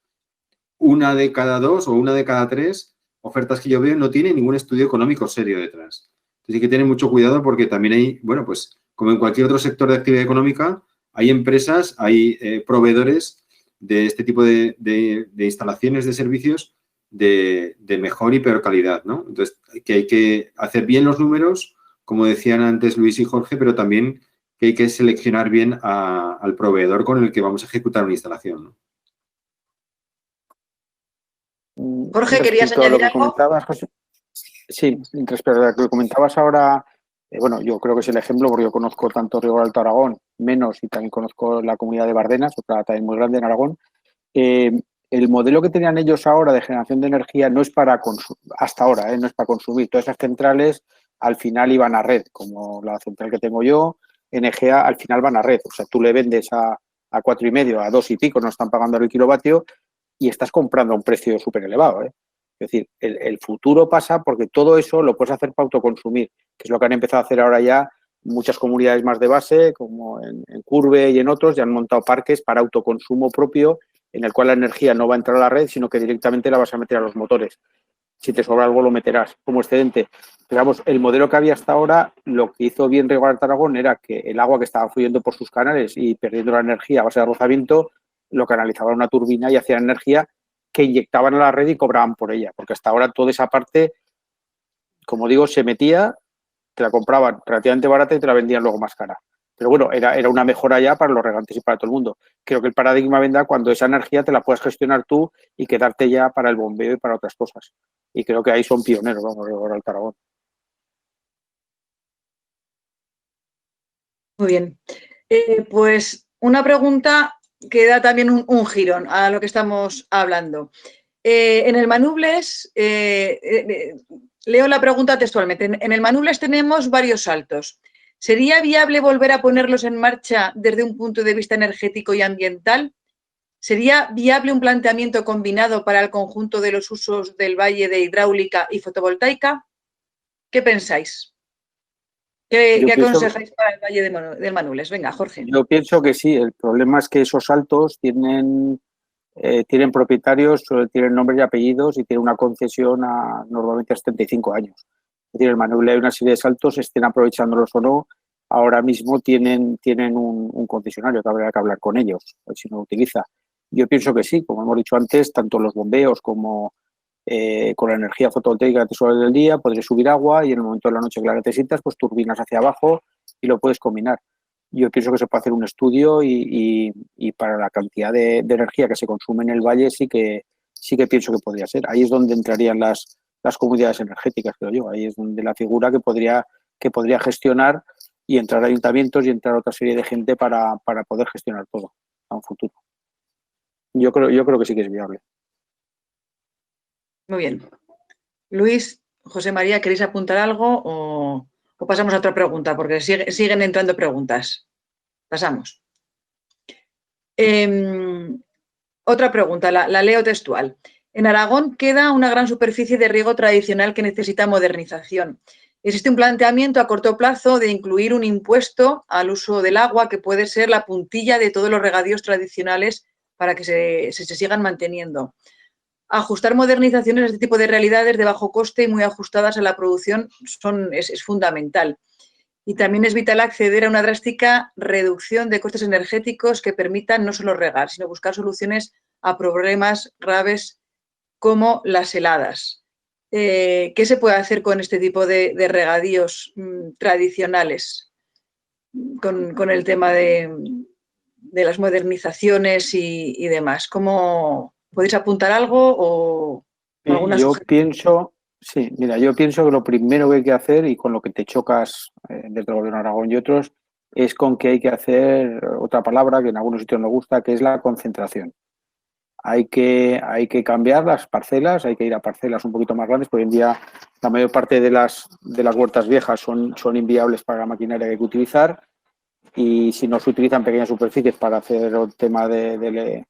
Una de cada 2 o una de cada 3 ofertas que yo veo no tiene ningún estudio económico serio detrás. Entonces hay que tener mucho cuidado porque también hay, bueno, pues como en cualquier otro sector de actividad económica, hay empresas, hay proveedores de este tipo de instalaciones, de servicios de mejor y peor calidad, ¿no? Entonces, que hay que hacer bien los números, como decían antes Luis y Jorge, pero también que hay que seleccionar bien al proveedor con el que vamos a ejecutar una instalación, ¿no? Jorge, ¿querías añadir algo? Sí, respecto a lo que comentabas ahora, bueno, yo creo que es el ejemplo porque yo conozco tanto Riego Alto Aragón, menos, y también conozco la comunidad de Bardenas, otra también muy grande en Aragón. El modelo que tenían ellos ahora de generación de energía no es para consumir, hasta ahora, no es para consumir. Todas esas centrales al final iban a red, como la central que tengo yo, NGA, al final van a red. O sea, tú le vendes a 4,5, a 2 y pico, no están pagando el kilovatio y estás comprando a un precio súper elevado, Es decir, el futuro pasa porque todo eso lo puedes hacer para autoconsumir, que es lo que han empezado a hacer ahora ya muchas comunidades más de base, como en Curve y en otros, ya han montado parques para autoconsumo propio, en el cual la energía no va a entrar a la red, sino que directamente la vas a meter a los motores. Si te sobra algo, lo meterás como excedente. Pero vamos, el modelo que había hasta ahora, lo que hizo bien Riego Alto Aragón era que el agua que estaba fluyendo por sus canales y perdiendo la energía a base de rozamiento, lo canalizaban a una turbina y hacían energía que inyectaban a la red y cobraban por ella. Porque hasta ahora toda esa parte, como digo, se metía, te la compraban relativamente barata y te la vendían luego más cara. Pero bueno, era una mejora ya para los regantes y para todo el mundo. Creo que el paradigma vendrá cuando esa energía te la puedas gestionar tú y quedarte ya para el bombeo y para otras cosas. Y creo que ahí son pioneros, vamos, Riego Alto Aragón. Muy bien. Pues una pregunta que da también un giro a lo que estamos hablando. En el Manubles, leo la pregunta textualmente. En el Manubles tenemos varios saltos. ¿Sería viable volver a ponerlos en marcha desde un punto de vista energético y ambiental? ¿Sería viable un planteamiento combinado para el conjunto de los usos del valle de hidráulica y fotovoltaica? ¿Qué pensáis? ¿Qué aconsejáis para el valle del Manules? Venga, Jorge. Yo pienso que sí. El problema es que esos saltos tienen tienen propietarios, tienen nombres y apellidos y tienen una concesión normalmente a 75 años. Es decir, el Manuel, hay una serie de saltos, estén aprovechándolos o no, ahora mismo tienen un concesionario que habrá que hablar con ellos, si no lo utiliza. Yo pienso que sí, como hemos dicho antes, tanto los bombeos como con la energía fotovoltaica que te suele del día, podré subir agua y en el momento de la noche que la necesitas, pues turbinas hacia abajo y lo puedes combinar. Yo pienso que se puede hacer un estudio y para la cantidad de energía que se consume en el valle sí que pienso que podría ser. Ahí es donde entrarían las comunidades energéticas, creo yo. Ahí es donde la figura que podría gestionar y entrar ayuntamientos y entrar otra serie de gente para poder gestionar todo a un futuro. Yo creo que sí que es viable. Muy bien. Luis, José María, ¿queréis apuntar algo o pasamos a otra pregunta? Porque siguen entrando preguntas. Pasamos. Otra pregunta, la leo textual. En Aragón queda una gran superficie de riego tradicional que necesita modernización. Existe un planteamiento a corto plazo de incluir un impuesto al uso del agua que puede ser la puntilla de todos los regadíos tradicionales para que se sigan manteniendo. Ajustar modernizaciones a este tipo de realidades de bajo coste y muy ajustadas a la producción es fundamental. Y también es vital acceder a una drástica reducción de costes energéticos que permitan no solo regar, sino buscar soluciones a problemas graves como las heladas. ¿Qué se puede hacer con este tipo de regadíos tradicionales? Con el tema de las modernizaciones y demás. ¿Cómo podéis apuntar algo o alguna sugerencia? Yo pienso que lo primero que hay que hacer, y con lo que te chocas desde el Gobierno de Aragón y otros, es con que hay que hacer otra palabra que en algunos sitios nos gusta, que es la concentración. Hay que cambiar las parcelas, hay que ir a parcelas un poquito más grandes, porque hoy en día la mayor parte de las huertas viejas son inviables para la maquinaria que hay que utilizar, y si no se utilizan pequeñas superficies para hacer el tema de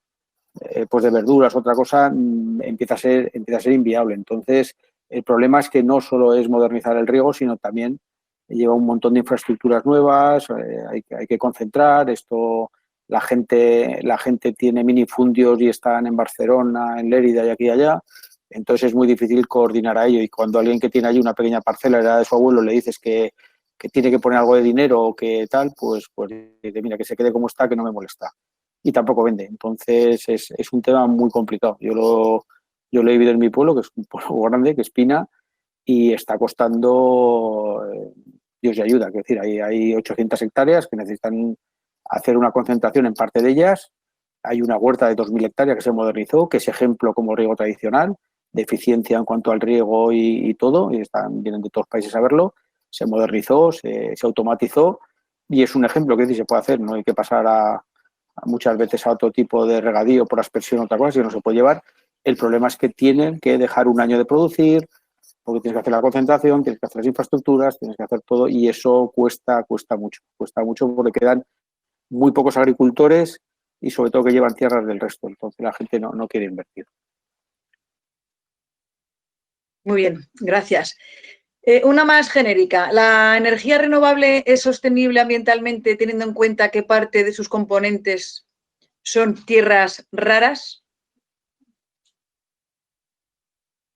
verduras, otra cosa, empieza a ser inviable. Entonces, el problema es que no solo es modernizar el riego, sino también lleva un montón de infraestructuras nuevas, hay que concentrar esto. La gente tiene minifundios y están en Barcelona, en Lérida y aquí y allá. Entonces es muy difícil coordinar a ello. Y cuando alguien que tiene allí una pequeña parcela heredada de su abuelo le dices que tiene que poner algo de dinero o que tal, pues dice, mira, que se quede como está, que no me molesta. Y tampoco vende. Entonces es un tema muy complicado. Yo lo he vivido en mi pueblo, que es un pueblo grande, que es Pina, y está costando Dios y ayuda. Es decir, hay 800 hectáreas que necesitan hacer una concentración en parte de ellas. Hay una huerta de 2.000 hectáreas que se modernizó, que es ejemplo como riego tradicional, de eficiencia en cuanto al riego y todo, y vienen de todos los países a verlo. Se modernizó, se automatizó, y es un ejemplo que se puede hacer. No hay que pasar muchas veces a otro tipo de regadío por aspersión o otra cosa, si no se puede llevar. El problema es que tienen que dejar un año de producir, porque tienes que hacer la concentración, tienes que hacer las infraestructuras, tienes que hacer todo, y eso cuesta mucho porque quedan muy pocos agricultores y sobre todo que llevan tierras del resto, entonces la gente no quiere invertir. Muy bien, gracias. Una más genérica. ¿La energía renovable es sostenible ambientalmente teniendo en cuenta que parte de sus componentes son tierras raras?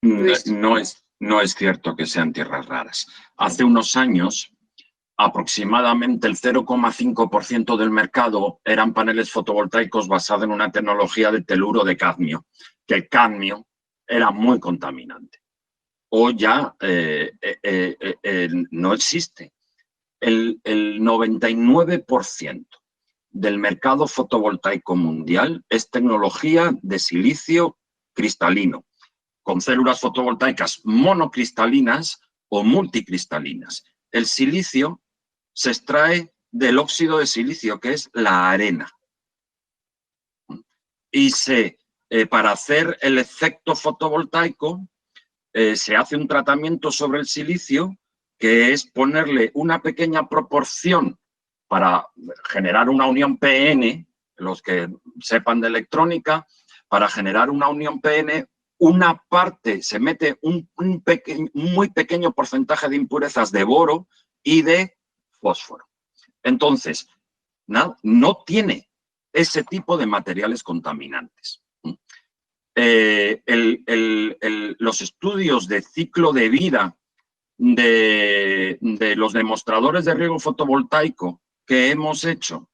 No es cierto que sean tierras raras. Hace unos años, aproximadamente el 0,5% del mercado eran paneles fotovoltaicos basados en una tecnología de teluro de cadmio, que el cadmio era muy contaminante. Hoy ya no existe. El 99% del mercado fotovoltaico mundial es tecnología de silicio cristalino, con células fotovoltaicas monocristalinas o multicristalinas. El silicio se extrae del óxido de silicio, que es la arena. Y para hacer el efecto fotovoltaico se hace un tratamiento sobre el silicio, que es ponerle una pequeña proporción para generar una unión PN, los que sepan de electrónica, para generar una unión PN, una parte se mete un muy pequeño porcentaje de impurezas de boro y de fósforo. Entonces, no tiene ese tipo de materiales contaminantes. Los estudios de ciclo de vida de los demostradores de riego fotovoltaico que hemos hecho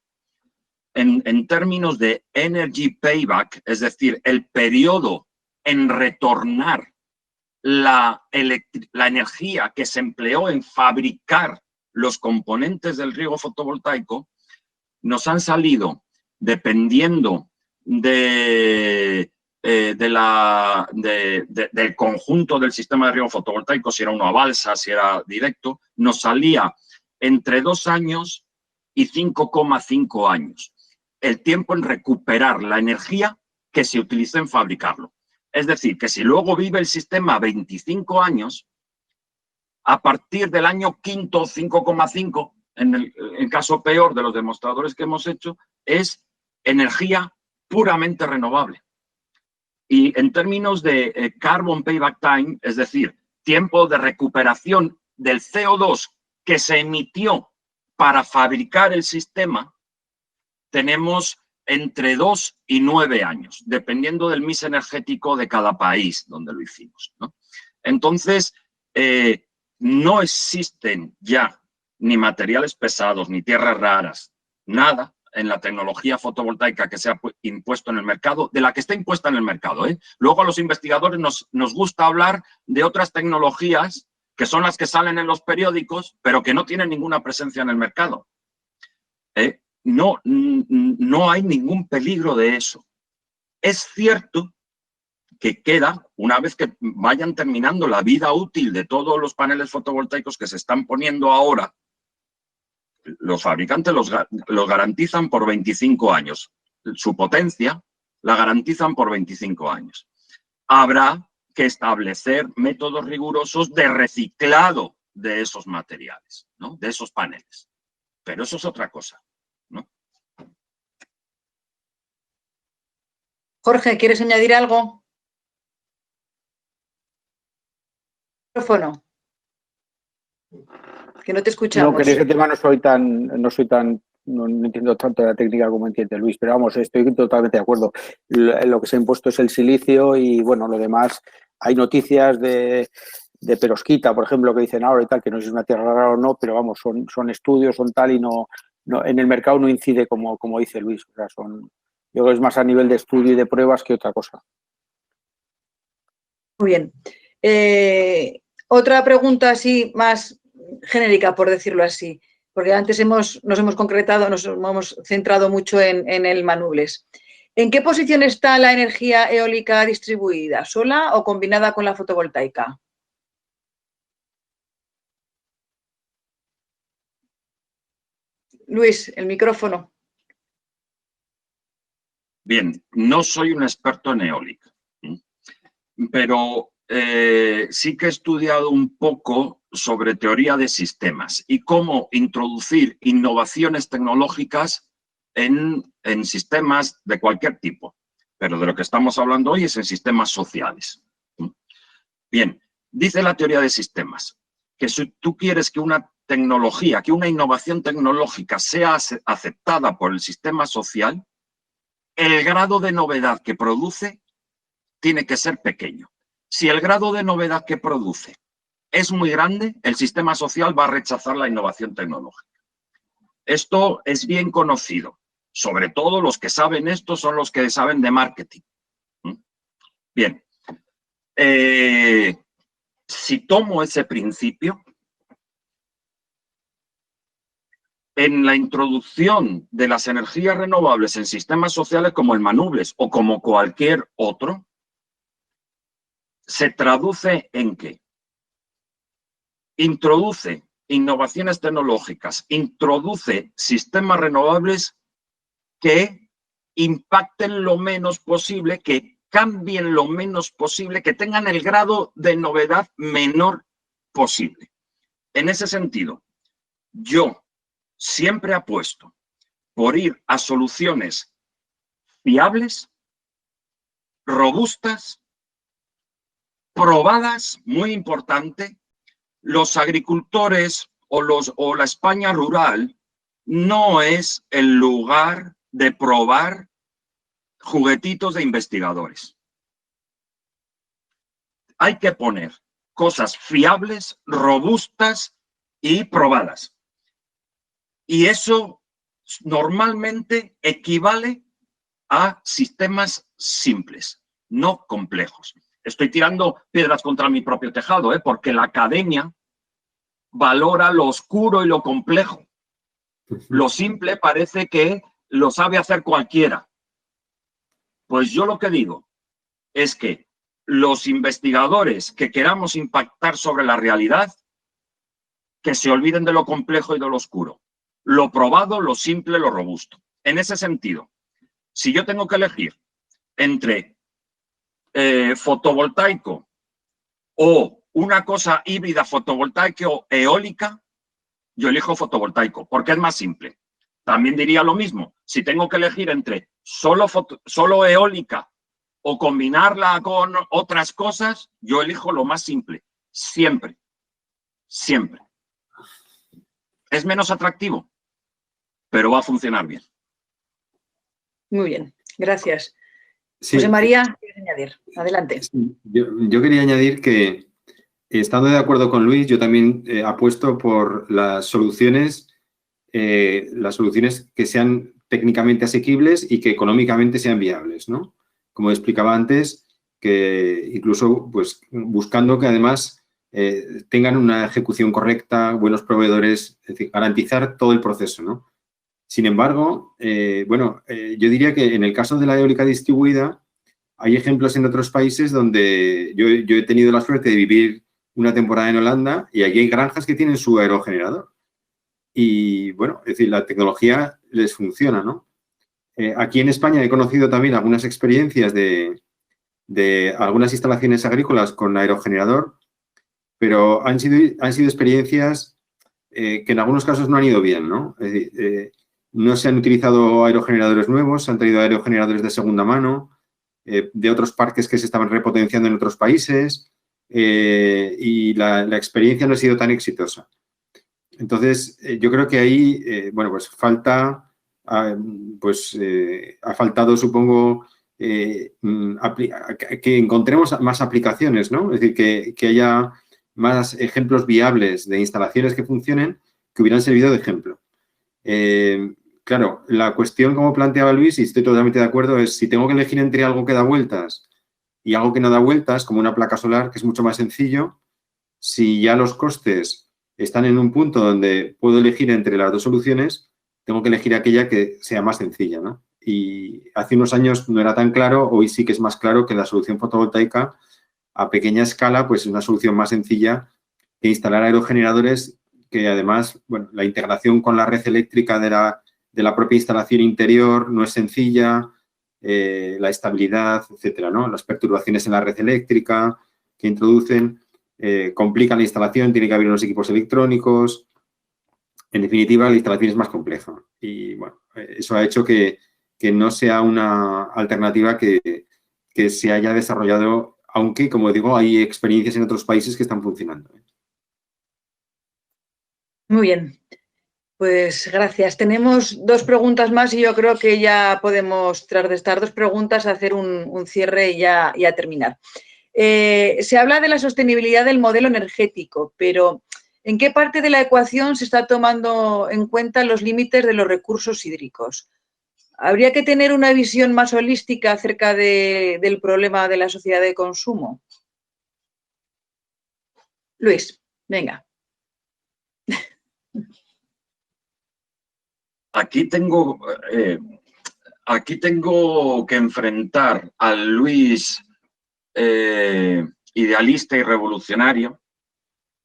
en términos de energy payback, es decir, el periodo en retornar la energía que se empleó en fabricar los componentes del riego fotovoltaico, nos han salido, dependiendo del conjunto del sistema de riego fotovoltaico, si era uno a balsa, si era directo, nos salía entre 2 años y 5,5 años el tiempo en recuperar la energía que se utilizó en fabricarlo. Es decir, que si luego vive el sistema 25 años, a partir del año quinto, 5,5, en el caso peor de los demostradores que hemos hecho, es energía puramente renovable. Y en términos de carbon payback time, es decir, tiempo de recuperación del CO2 que se emitió para fabricar el sistema, tenemos entre 2 y 9 años, dependiendo del mix energético de cada país donde lo hicimos, ¿no? Entonces, no existen ya ni materiales pesados, ni tierras raras, nada en la tecnología fotovoltaica que se ha impuesto en el mercado, de la que está impuesta en el mercado, ¿eh? Luego a los investigadores nos gusta hablar de otras tecnologías que son las que salen en los periódicos, pero que no tienen ninguna presencia en el mercado. No hay ningún peligro de eso. Es cierto que queda, una vez que vayan terminando la vida útil de todos los paneles fotovoltaicos que se están poniendo ahora, los fabricantes los garantizan por 25 años. Su potencia la garantizan por 25 años. Habrá que establecer métodos rigurosos de reciclado de esos materiales, ¿no? De esos paneles. Pero eso es otra cosa, ¿no? Jorge, ¿quieres añadir algo? Micrófono. Que no te escuchamos. No, que en ese tema no entiendo tanto la técnica como entiende Luis, pero vamos, estoy totalmente de acuerdo. Lo que se ha impuesto es el silicio y, bueno, lo demás, hay noticias de perovskita, por ejemplo, que dicen ahora y tal, que no sé si es una tierra rara o no, pero vamos, son estudios, son tal y no en el mercado no incide como dice Luis. O sea, yo creo que es más a nivel de estudio y de pruebas que otra cosa. Muy bien. Otra pregunta así más genérica, por decirlo así, porque antes nos hemos concretado, nos hemos centrado mucho en el Manubles. ¿En qué posición está la energía eólica distribuida? ¿Sola o combinada con la fotovoltaica? Luis, el micrófono. Bien, no soy un experto en eólica, pero sí que he estudiado un poco sobre teoría de sistemas y cómo introducir innovaciones tecnológicas en sistemas de cualquier tipo. Pero de lo que estamos hablando hoy es en sistemas sociales. Bien, dice la teoría de sistemas que si tú quieres que una tecnología, que una innovación tecnológica sea aceptada por el sistema social, el grado de novedad que produce tiene que ser pequeño. Si el grado de novedad que produce es muy grande, el sistema social va a rechazar la innovación tecnológica. Esto es bien conocido. Sobre todo los que saben esto son los que saben de marketing. Bien. Si tomo ese principio, en la introducción de las energías renovables en sistemas sociales como el Manubles o como cualquier otro, se traduce en que introduce innovaciones tecnológicas, introduce sistemas renovables que impacten lo menos posible, que cambien lo menos posible, que tengan el grado de novedad menor posible. En ese sentido, yo siempre apuesto por ir a soluciones fiables, robustas, probadas, muy importante. Los agricultores o la España rural no es el lugar de probar juguetitos de investigadores. Hay que poner cosas fiables, robustas y probadas. Y eso normalmente equivale a sistemas simples, no complejos. Estoy tirando piedras contra mi propio tejado, porque la academia valora lo oscuro y lo complejo. Lo simple parece que lo sabe hacer cualquiera. Pues yo lo que digo es que los investigadores que queramos impactar sobre la realidad, que se olviden de lo complejo y de lo oscuro. Lo probado, lo simple, lo robusto. En ese sentido, si yo tengo que elegir entre fotovoltaico o una cosa híbrida fotovoltaica o eólica, yo elijo fotovoltaico porque es más simple. También diría lo mismo, si tengo que elegir entre solo eólica o combinarla con otras cosas, yo elijo lo más simple, siempre, siempre. Es menos atractivo, pero va a funcionar bien. Muy bien, gracias. Sí. José María, ¿quieres añadir? Adelante. Sí, yo quería añadir que, estando de acuerdo con Luis, yo también apuesto por las soluciones que sean técnicamente asequibles y que económicamente sean viables, ¿no? Como explicaba antes, que incluso pues, buscando que además tengan una ejecución correcta, buenos proveedores, es decir, garantizar todo el proceso, ¿no? Sin embargo, yo diría que en el caso de la eólica distribuida, hay ejemplos en otros países donde yo he tenido la suerte de vivir una temporada en Holanda y allí hay granjas que tienen su aerogenerador. Y, bueno, es decir, la tecnología les funciona, ¿no? Aquí en España he conocido también algunas experiencias de algunas instalaciones agrícolas con aerogenerador, pero han sido experiencias que en algunos casos no han ido bien, ¿no? Es decir, no se han utilizado aerogeneradores nuevos, se han traído aerogeneradores de segunda mano, de otros parques que se estaban repotenciando en otros países, y la experiencia no ha sido tan exitosa. Entonces, yo creo que ahí, ha faltado, supongo, que encontremos más aplicaciones, ¿no? Es decir, que haya más ejemplos viables de instalaciones que funcionen que hubieran servido de ejemplo. Claro, la cuestión, como planteaba Luis, y estoy totalmente de acuerdo, es si tengo que elegir entre algo que da vueltas y algo que no da vueltas, como una placa solar, que es mucho más sencillo, si ya los costes están en un punto donde puedo elegir entre las dos soluciones, tengo que elegir aquella que sea más sencilla, ¿no? Y hace unos años no era tan claro, hoy sí que es más claro que la solución fotovoltaica a pequeña escala pues es una solución más sencilla que instalar aerogeneradores que además, bueno, la integración con la red eléctrica de la propia instalación interior no es sencilla, la estabilidad, etcétera, ¿no? Las perturbaciones en la red eléctrica que introducen complican la instalación, tiene que haber unos equipos electrónicos. En definitiva, la instalación es más compleja y, bueno, eso ha hecho que no sea una alternativa que se haya desarrollado, aunque, como digo, hay experiencias en otros países que están funcionando. Muy bien, pues gracias. Tenemos dos preguntas más y yo creo que ya podemos, tras de estas dos preguntas, hacer un cierre y ya terminar. Se habla de la sostenibilidad del modelo energético, pero ¿en qué parte de la ecuación se está tomando en cuenta los límites de los recursos hídricos? ¿Habría que tener una visión más holística acerca del problema de la sociedad de consumo? Luis, venga. Aquí tengo que enfrentar al Luis idealista y revolucionario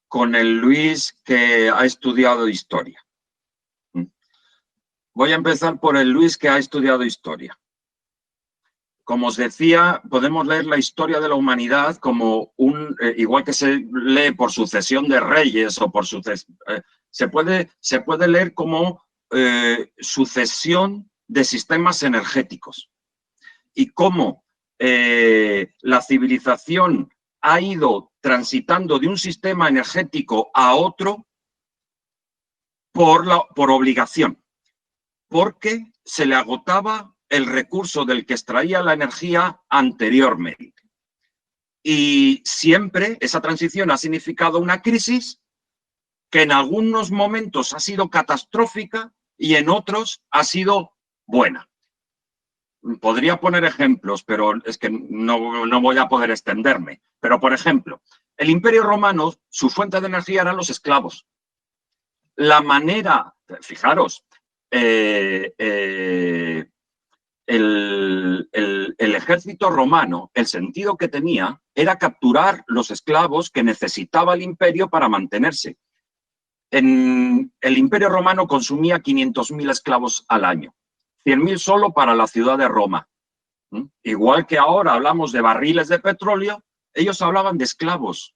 con el Luis que ha estudiado historia. Voy a empezar por el Luis que ha estudiado historia. Como os decía, podemos leer la historia de la humanidad como igual que se lee por sucesión de reyes o por se puede leer como sucesión de sistemas energéticos. Y cómo la civilización ha ido transitando de un sistema energético a otro por obligación, porque se le agotaba el recurso del que extraía la energía anteriormente. Y siempre esa transición ha significado una crisis que en algunos momentos ha sido catastrófica y en otros ha sido buena. Podría poner ejemplos, pero es que no voy a poder extenderme. Pero, por ejemplo, el Imperio Romano, su fuente de energía eran los esclavos. La manera, fijaros, el ejército romano, el sentido que tenía era capturar los esclavos que necesitaba el imperio para mantenerse. El Imperio Romano consumía 500.000 esclavos al año. 100.000 solo para la ciudad de Roma. Igual que ahora hablamos de barriles de petróleo, ellos hablaban de esclavos,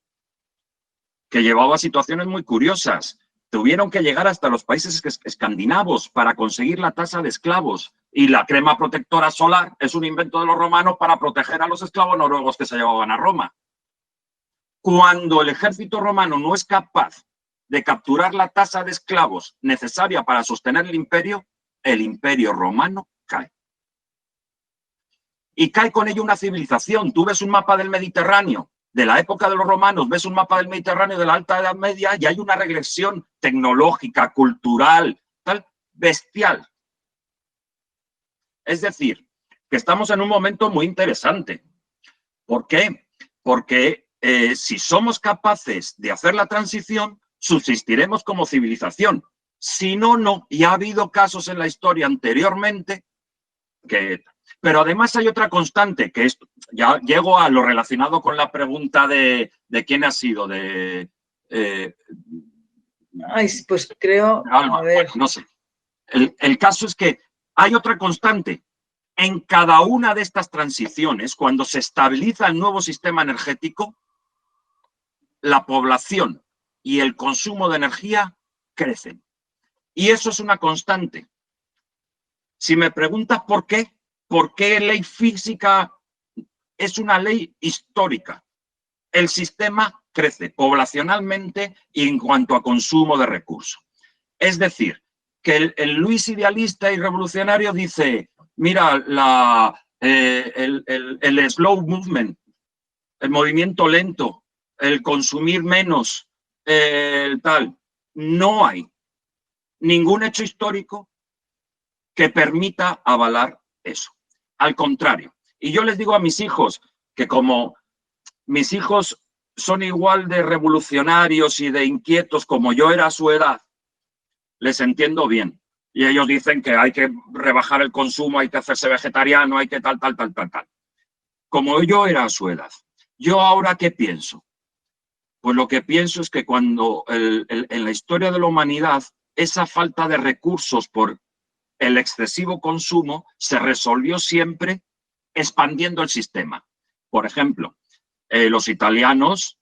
que llevaba a situaciones muy curiosas. Tuvieron que llegar hasta los países escandinavos para conseguir la tasa de esclavos. Y la crema protectora solar es un invento de los romanos para proteger a los esclavos noruegos que se llevaban a Roma. Cuando el ejército romano no es capaz de capturar la tasa de esclavos necesaria para sostener el imperio romano cae. Y cae con ello una civilización. Tú ves un mapa del Mediterráneo de la época de los romanos, ves un mapa del Mediterráneo de la Alta Edad Media y hay una regresión tecnológica, cultural, tal, bestial. Es decir, que estamos en un momento muy interesante. ¿Por qué? Porque si somos capaces de hacer la transición, subsistiremos como civilización. Si no, no. Y ha habido casos en la historia anteriormente que... Pero además hay otra constante, que es, ya llego a lo relacionado con la pregunta de quién ha sido, pues creo... Alba, a ver. bueno, no sé. El caso es que hay otra constante. En cada una de estas transiciones, cuando se estabiliza el nuevo sistema energético, la población y el consumo de energía crecen. Y eso es una constante. Si me preguntas por qué ley física es una ley histórica. El sistema crece poblacionalmente y en cuanto a consumo de recursos. Es decir, que el Luis idealista y revolucionario dice, mira, el slow movement, el movimiento lento, el consumir menos, tal, no hay ningún hecho histórico que permita avalar eso. Al contrario. Y yo les digo a mis hijos que como mis hijos son igual de revolucionarios y de inquietos como yo era a su edad, les entiendo bien. Y ellos dicen que hay que rebajar el consumo, hay que hacerse vegetariano, hay que tal. Como yo era a su edad. ¿Yo ahora qué pienso? Pues lo que pienso es que cuando en la historia de la humanidad esa falta de recursos por el excesivo consumo se resolvió siempre expandiendo el sistema. Por ejemplo, los italianos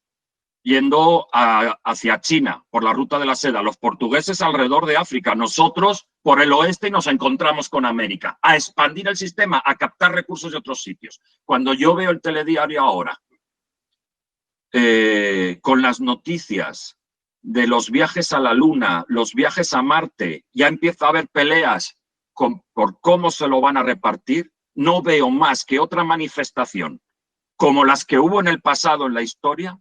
yendo hacia China por la ruta de la seda, los portugueses alrededor de África, nosotros por el oeste y nos encontramos con América, a expandir el sistema, a captar recursos de otros sitios. Cuando yo veo el telediario ahora, con las noticias de los viajes a la Luna, los viajes a Marte, ya empieza a haber peleas por cómo se lo van a repartir, no veo más que otra manifestación, como las que hubo en el pasado en la historia,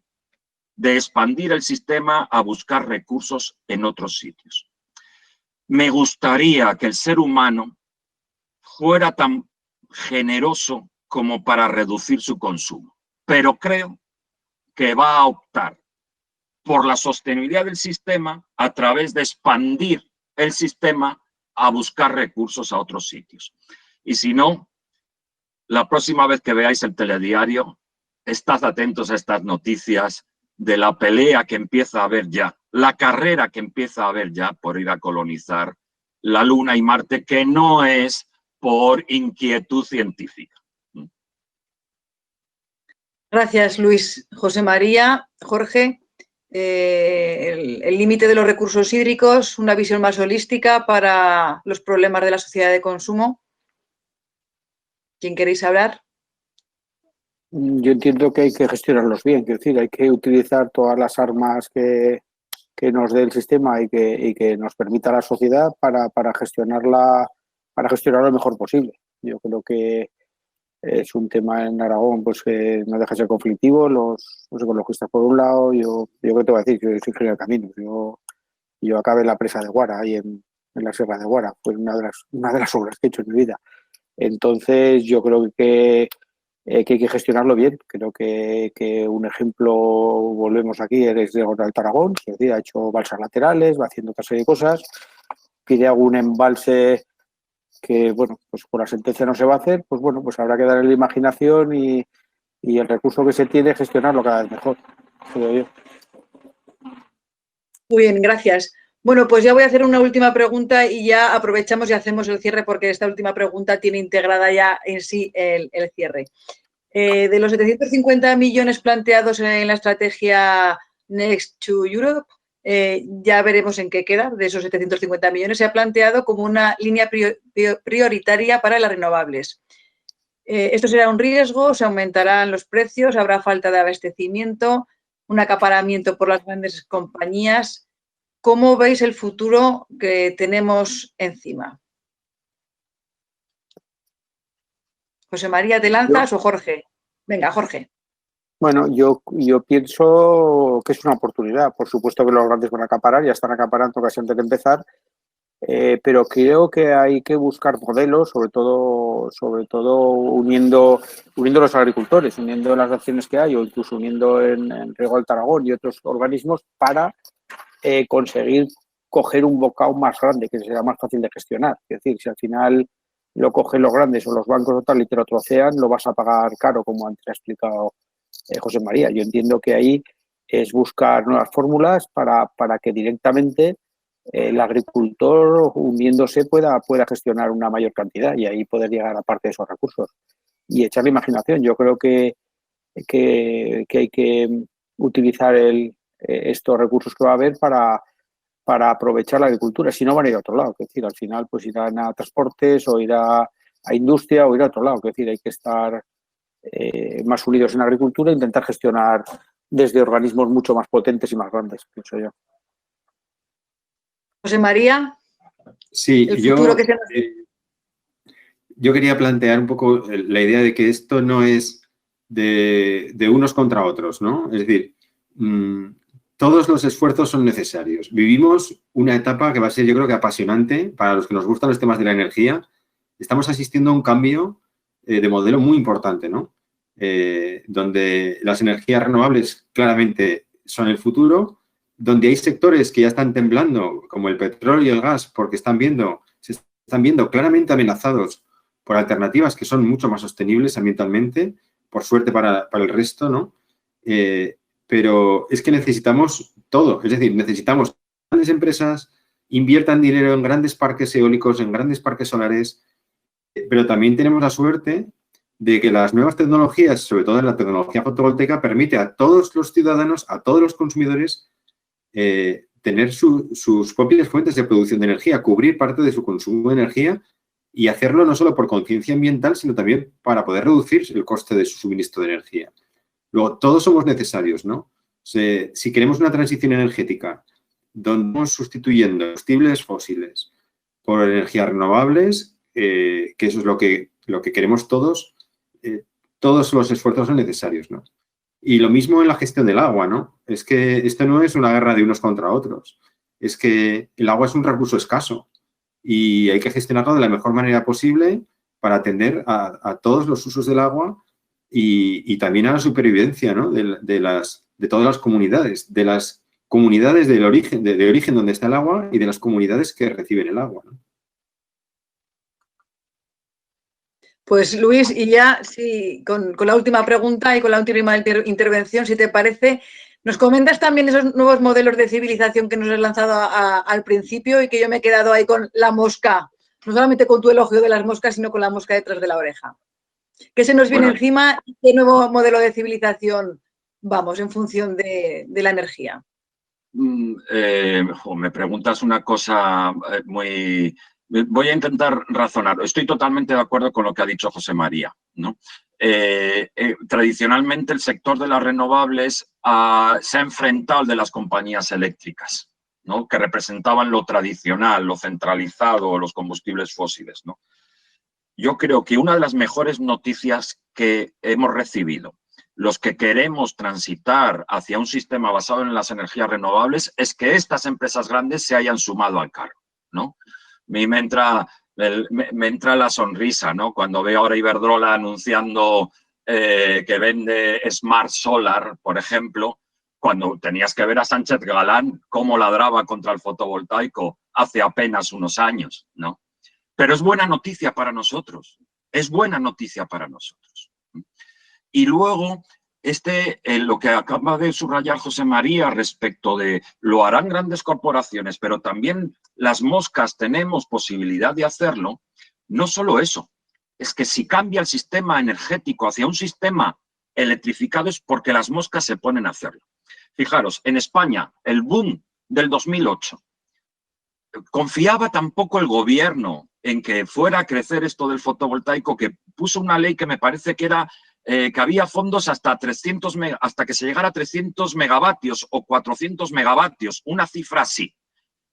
de expandir el sistema a buscar recursos en otros sitios. Me gustaría que el ser humano fuera tan generoso como para reducir su consumo, pero creo que va a optar por la sostenibilidad del sistema a través de expandir el sistema a buscar recursos a otros sitios. Y si no, la próxima vez que veáis el telediario, estad atentos a estas noticias de la pelea que empieza a haber ya, la carrera que empieza a haber ya por ir a colonizar la Luna y Marte, que no es por inquietud científica. Gracias, Luis. José María, Jorge, el límite de los recursos hídricos, una visión más holística para los problemas de la sociedad de consumo. ¿Quién queréis hablar? Yo entiendo que hay que gestionarlos bien, es decir, hay que utilizar todas las armas que nos dé el sistema y que nos permita la sociedad para gestionarlo lo mejor posible. Yo creo que es un tema en Aragón pues que no deja de ser conflictivo. Los ecologistas por un lado, yo qué te voy a decir, yo soy ingeniero de caminos. Yo acabé en la presa de Guara, ahí en la Sierra de Guara. Fue una de las obras que he hecho en mi vida. Entonces, yo creo que hay que gestionarlo bien. Creo que un ejemplo, volvemos aquí, es de Alto Aragón, es decir, ha hecho balsas laterales, va haciendo otra serie de cosas, pide algún embalse que, bueno, pues por la sentencia no se va a hacer, pues bueno, pues habrá que darle la imaginación y el recurso que se tiene, gestionarlo cada vez mejor, creo yo. Muy bien, gracias. Bueno, pues ya voy a hacer una última pregunta y ya aprovechamos y hacemos el cierre porque esta última pregunta tiene integrada ya en sí el cierre. De los 750 millones planteados en la estrategia Next to Europe, ya veremos en qué queda. De esos 750 millones se ha planteado como una línea prioritaria para las renovables. Esto será un riesgo, se aumentarán los precios, habrá falta de abastecimiento, un acaparamiento por las grandes compañías. ¿Cómo veis el futuro que tenemos encima? José María, ¿te lanzas o Jorge? Venga, Jorge. Bueno, yo pienso que es una oportunidad. Por supuesto que los grandes van a acaparar, ya están acaparando casi antes de empezar, pero creo que hay que buscar modelos, sobre todo uniendo los agricultores, uniendo las acciones que hay o incluso uniendo en Riego Alto Aragón y otros organismos para conseguir coger un bocado más grande, que será más fácil de gestionar. Es decir, si al final lo cogen los grandes o los bancos o tal y te lo trocean, lo vas a pagar caro, como antes ha explicado José María. Yo entiendo que ahí es buscar nuevas fórmulas para que directamente el agricultor, uniéndose, pueda gestionar una mayor cantidad y ahí poder llegar a parte de esos recursos. Y echarle imaginación. Yo creo que hay que utilizar estos recursos que va a haber para aprovechar la agricultura. Si no, van a ir a otro lado. Es decir, al final pues irán a transportes o irá a industria o ir a otro lado. Es decir, hay que estar más unidos en agricultura e intentar gestionar desde organismos mucho más potentes y más grandes, pienso yo. José María. Sí, yo quería plantear un poco la idea de que esto no es de unos contra otros, ¿no? Es decir, todos los esfuerzos son necesarios. Vivimos una etapa que va a ser, yo creo que apasionante para los que nos gustan los temas de la energía. Estamos asistiendo a un cambio de modelo muy importante, ¿no? Donde las energías renovables claramente son el futuro, donde hay sectores que ya están temblando, como el petróleo y el gas, porque se están viendo claramente amenazados por alternativas que son mucho más sostenibles ambientalmente, por suerte para el resto, ¿no? Pero es que necesitamos todo, es decir, necesitamos que grandes empresas inviertan dinero en grandes parques eólicos, en grandes parques solares, pero también tenemos la suerte de que las nuevas tecnologías, sobre todo en la tecnología fotovoltaica, permite a todos los ciudadanos, a todos los consumidores, tener sus propias fuentes de producción de energía, cubrir parte de su consumo de energía y hacerlo no solo por conciencia ambiental, sino también para poder reducir el coste de su suministro de energía. Luego, todos somos necesarios, ¿no? Si queremos una transición energética donde estamos sustituyendo combustibles fósiles por energías renovables, que eso es lo que queremos todos, todos los esfuerzos son necesarios, ¿no? Y lo mismo en la gestión del agua, ¿no? Es que esto no es una guerra de unos contra otros. Es que el agua es un recurso escaso y hay que gestionarlo de la mejor manera posible para atender a todos los usos del agua y también a la supervivencia, ¿no? de todas las comunidades, de las comunidades de origen donde está el agua y de las comunidades que reciben el agua, ¿no? Pues Luis, y ya sí, con la última pregunta y con la última intervención, si te parece, nos comentas también esos nuevos modelos de civilización que nos has lanzado al principio y que yo me he quedado ahí con la mosca, no solamente con tu elogio de las moscas, sino con la mosca detrás de la oreja. ¿Qué se nos viene encima y qué nuevo modelo de civilización vamos en función de la energía? Me preguntas una cosa muy... Voy a intentar razonar. Estoy totalmente de acuerdo con lo que ha dicho José María, ¿no? Tradicionalmente el sector de las renovables se ha enfrentado al de las compañías eléctricas, ¿no? Que representaban lo tradicional, lo centralizado, los combustibles fósiles, ¿no? yo creo que una de las mejores noticias que hemos recibido los que queremos transitar hacia un sistema basado en las energías renovables es que estas empresas grandes se hayan sumado al carro, ¿no? A mí me entra la sonrisa, ¿no? Cuando veo ahora Iberdrola anunciando que vende Smart Solar, por ejemplo, cuando tenías que ver a Sánchez Galán cómo ladraba contra el fotovoltaico hace apenas unos años, ¿no? Pero es buena noticia para nosotros, es buena noticia para nosotros. Y luego, lo que acaba de subrayar José María respecto de lo harán grandes corporaciones, pero también las moscas tenemos posibilidad de hacerlo, no solo eso, es que si cambia el sistema energético hacia un sistema electrificado es porque las moscas se ponen a hacerlo. Fijaros, en España, el boom del 2008, confiaba tampoco el gobierno en que fuera a crecer esto del fotovoltaico, que puso una ley que me parece que era que había fondos hasta que se llegara a 300 megavatios o 400 megavatios, una cifra así.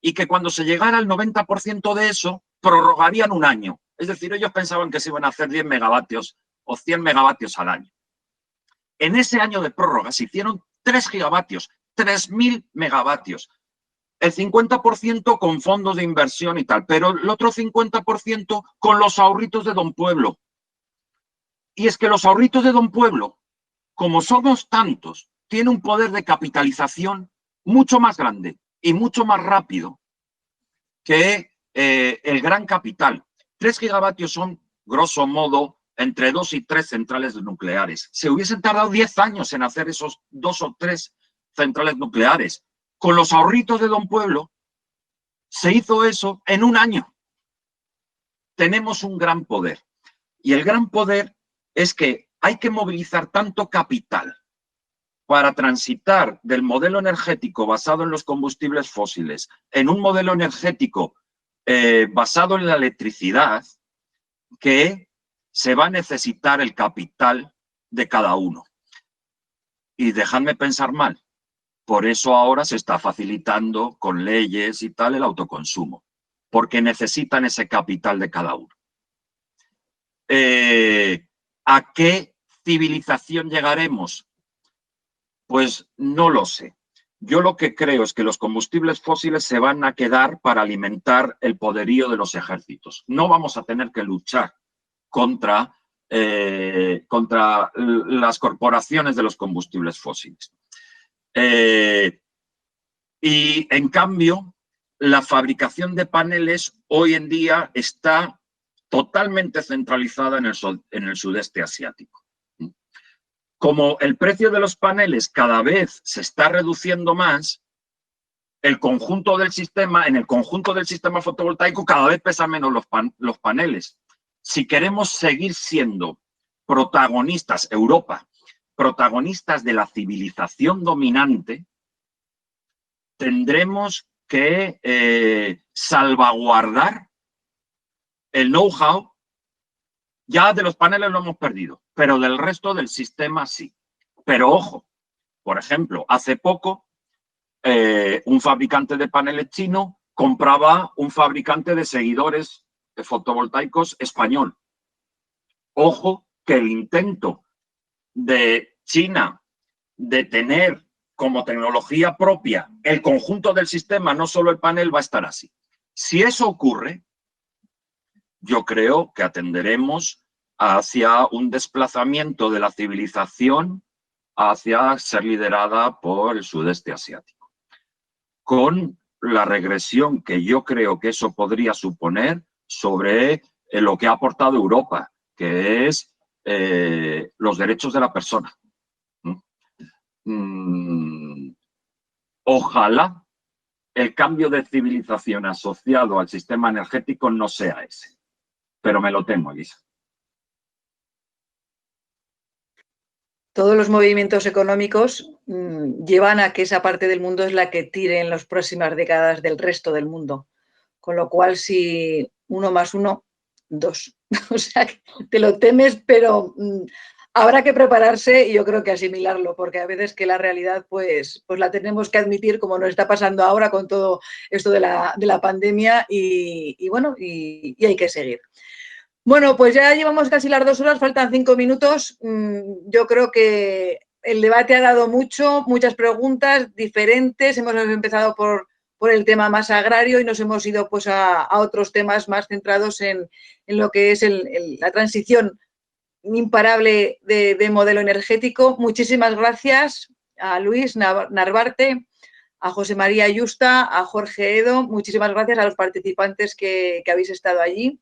Y que cuando se llegara al 90% de eso, prorrogarían un año. Es decir, ellos pensaban que se iban a hacer 10 megavatios o 100 megavatios al año. En ese año de prórroga se hicieron 3 gigavatios, 3.000 megavatios. El 50% con fondos de inversión y tal, pero el otro 50% con los ahorritos de Don Pueblo. Y es que los ahorritos de Don Pueblo, como somos tantos, tiene un poder de capitalización mucho más grande y mucho más rápido que el gran capital. 3 gigavatios son, grosso modo, entre 2 y 3 centrales nucleares. Se hubiesen tardado 10 años en hacer esos 2 o 3 centrales nucleares. Con los ahorritos de Don Pueblo, se hizo eso en un año. Tenemos un gran poder. Y el gran poder es que hay que movilizar tanto capital para transitar del modelo energético basado en los combustibles fósiles en un modelo energético basado en la electricidad, que se va a necesitar el capital de cada uno. Y dejadme pensar mal, por eso ahora se está facilitando con leyes y tal el autoconsumo, porque necesitan ese capital de cada uno. ¿A qué civilización llegaremos? Pues no lo sé. Yo lo que creo es que los combustibles fósiles se van a quedar para alimentar el poderío de los ejércitos. No vamos a tener que luchar contra las corporaciones de los combustibles fósiles. Y en cambio, la fabricación de paneles hoy en día está totalmente centralizada en el sudeste asiático. Como el precio de los paneles cada vez se está reduciendo más, en el conjunto del sistema fotovoltaico cada vez pesan menos los paneles. Si queremos seguir siendo protagonistas, Europa, protagonistas de la civilización dominante, tendremos que salvaguardar el know-how. Ya de los paneles lo hemos perdido, pero del resto del sistema sí. Pero ojo, por ejemplo, hace poco un fabricante de paneles chino compraba un fabricante de seguidores de fotovoltaicos español. Ojo que el intento de China de tener como tecnología propia el conjunto del sistema, no solo el panel, va a estar así. Si eso ocurre, yo creo que atenderemos hacia un desplazamiento de la civilización hacia ser liderada por el sudeste asiático, con la regresión que yo creo que eso podría suponer sobre lo que ha aportado Europa, que es los derechos de la persona. Ojalá el cambio de civilización asociado al sistema energético no sea ese. Pero me lo temo, Elisa. Todos los movimientos económicos llevan a que esa parte del mundo es la que tire en las próximas décadas del resto del mundo. Con lo cual, si 1 más 1, 2. O sea, te lo temes, pero habrá que prepararse y yo creo que asimilarlo, porque a veces que la realidad pues la tenemos que admitir, como nos está pasando ahora con todo esto de la pandemia y bueno, y hay que seguir. Bueno, pues ya llevamos casi las 2 horas, faltan 5 minutos. Yo creo que el debate ha dado muchas preguntas diferentes. Hemos empezado por el tema más agrario y nos hemos ido pues a otros temas más centrados en lo que es la transición imparable de modelo energético. Muchísimas gracias a Luis Narvarte, a José María Yusta, a Jorge Edo. Muchísimas gracias a los participantes que habéis estado allí.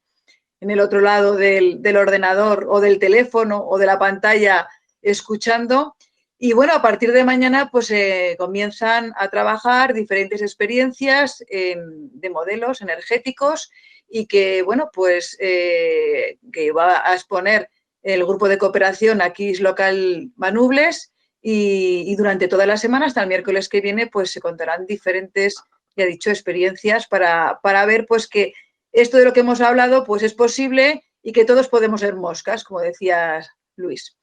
En el otro lado del ordenador o del teléfono o de la pantalla escuchando. Y bueno, a partir de mañana pues comienzan a trabajar diferentes experiencias de modelos energéticos y que, bueno, pues que va a exponer el grupo de cooperación aquí local Manubles y durante toda la semana hasta el miércoles que viene pues se contarán diferentes, ya he dicho, experiencias para ver pues que esto de lo que hemos hablado pues es posible y que todos podemos ser moscas, como decías, Luis.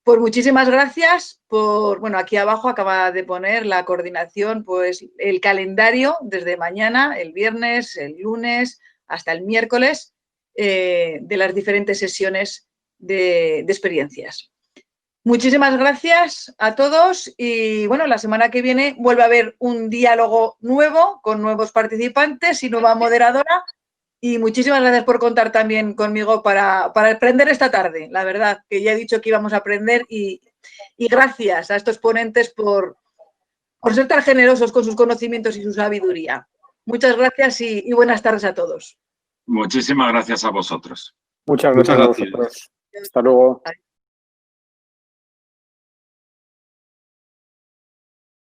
Pues muchísimas gracias por, bueno, aquí abajo acaba de poner la coordinación, pues el calendario desde mañana, el viernes, el lunes, hasta el miércoles, de las diferentes sesiones de experiencias. Muchísimas gracias a todos y bueno, la semana que viene vuelve a haber un diálogo nuevo con nuevos participantes y nueva moderadora. Y muchísimas gracias por contar también conmigo para aprender esta tarde. La verdad, que ya he dicho que íbamos a aprender y gracias a estos ponentes por ser tan generosos con sus conocimientos y su sabiduría. Muchas gracias y buenas tardes a todos. Muchísimas gracias a vosotros. Muchas gracias a vosotros. Hasta luego.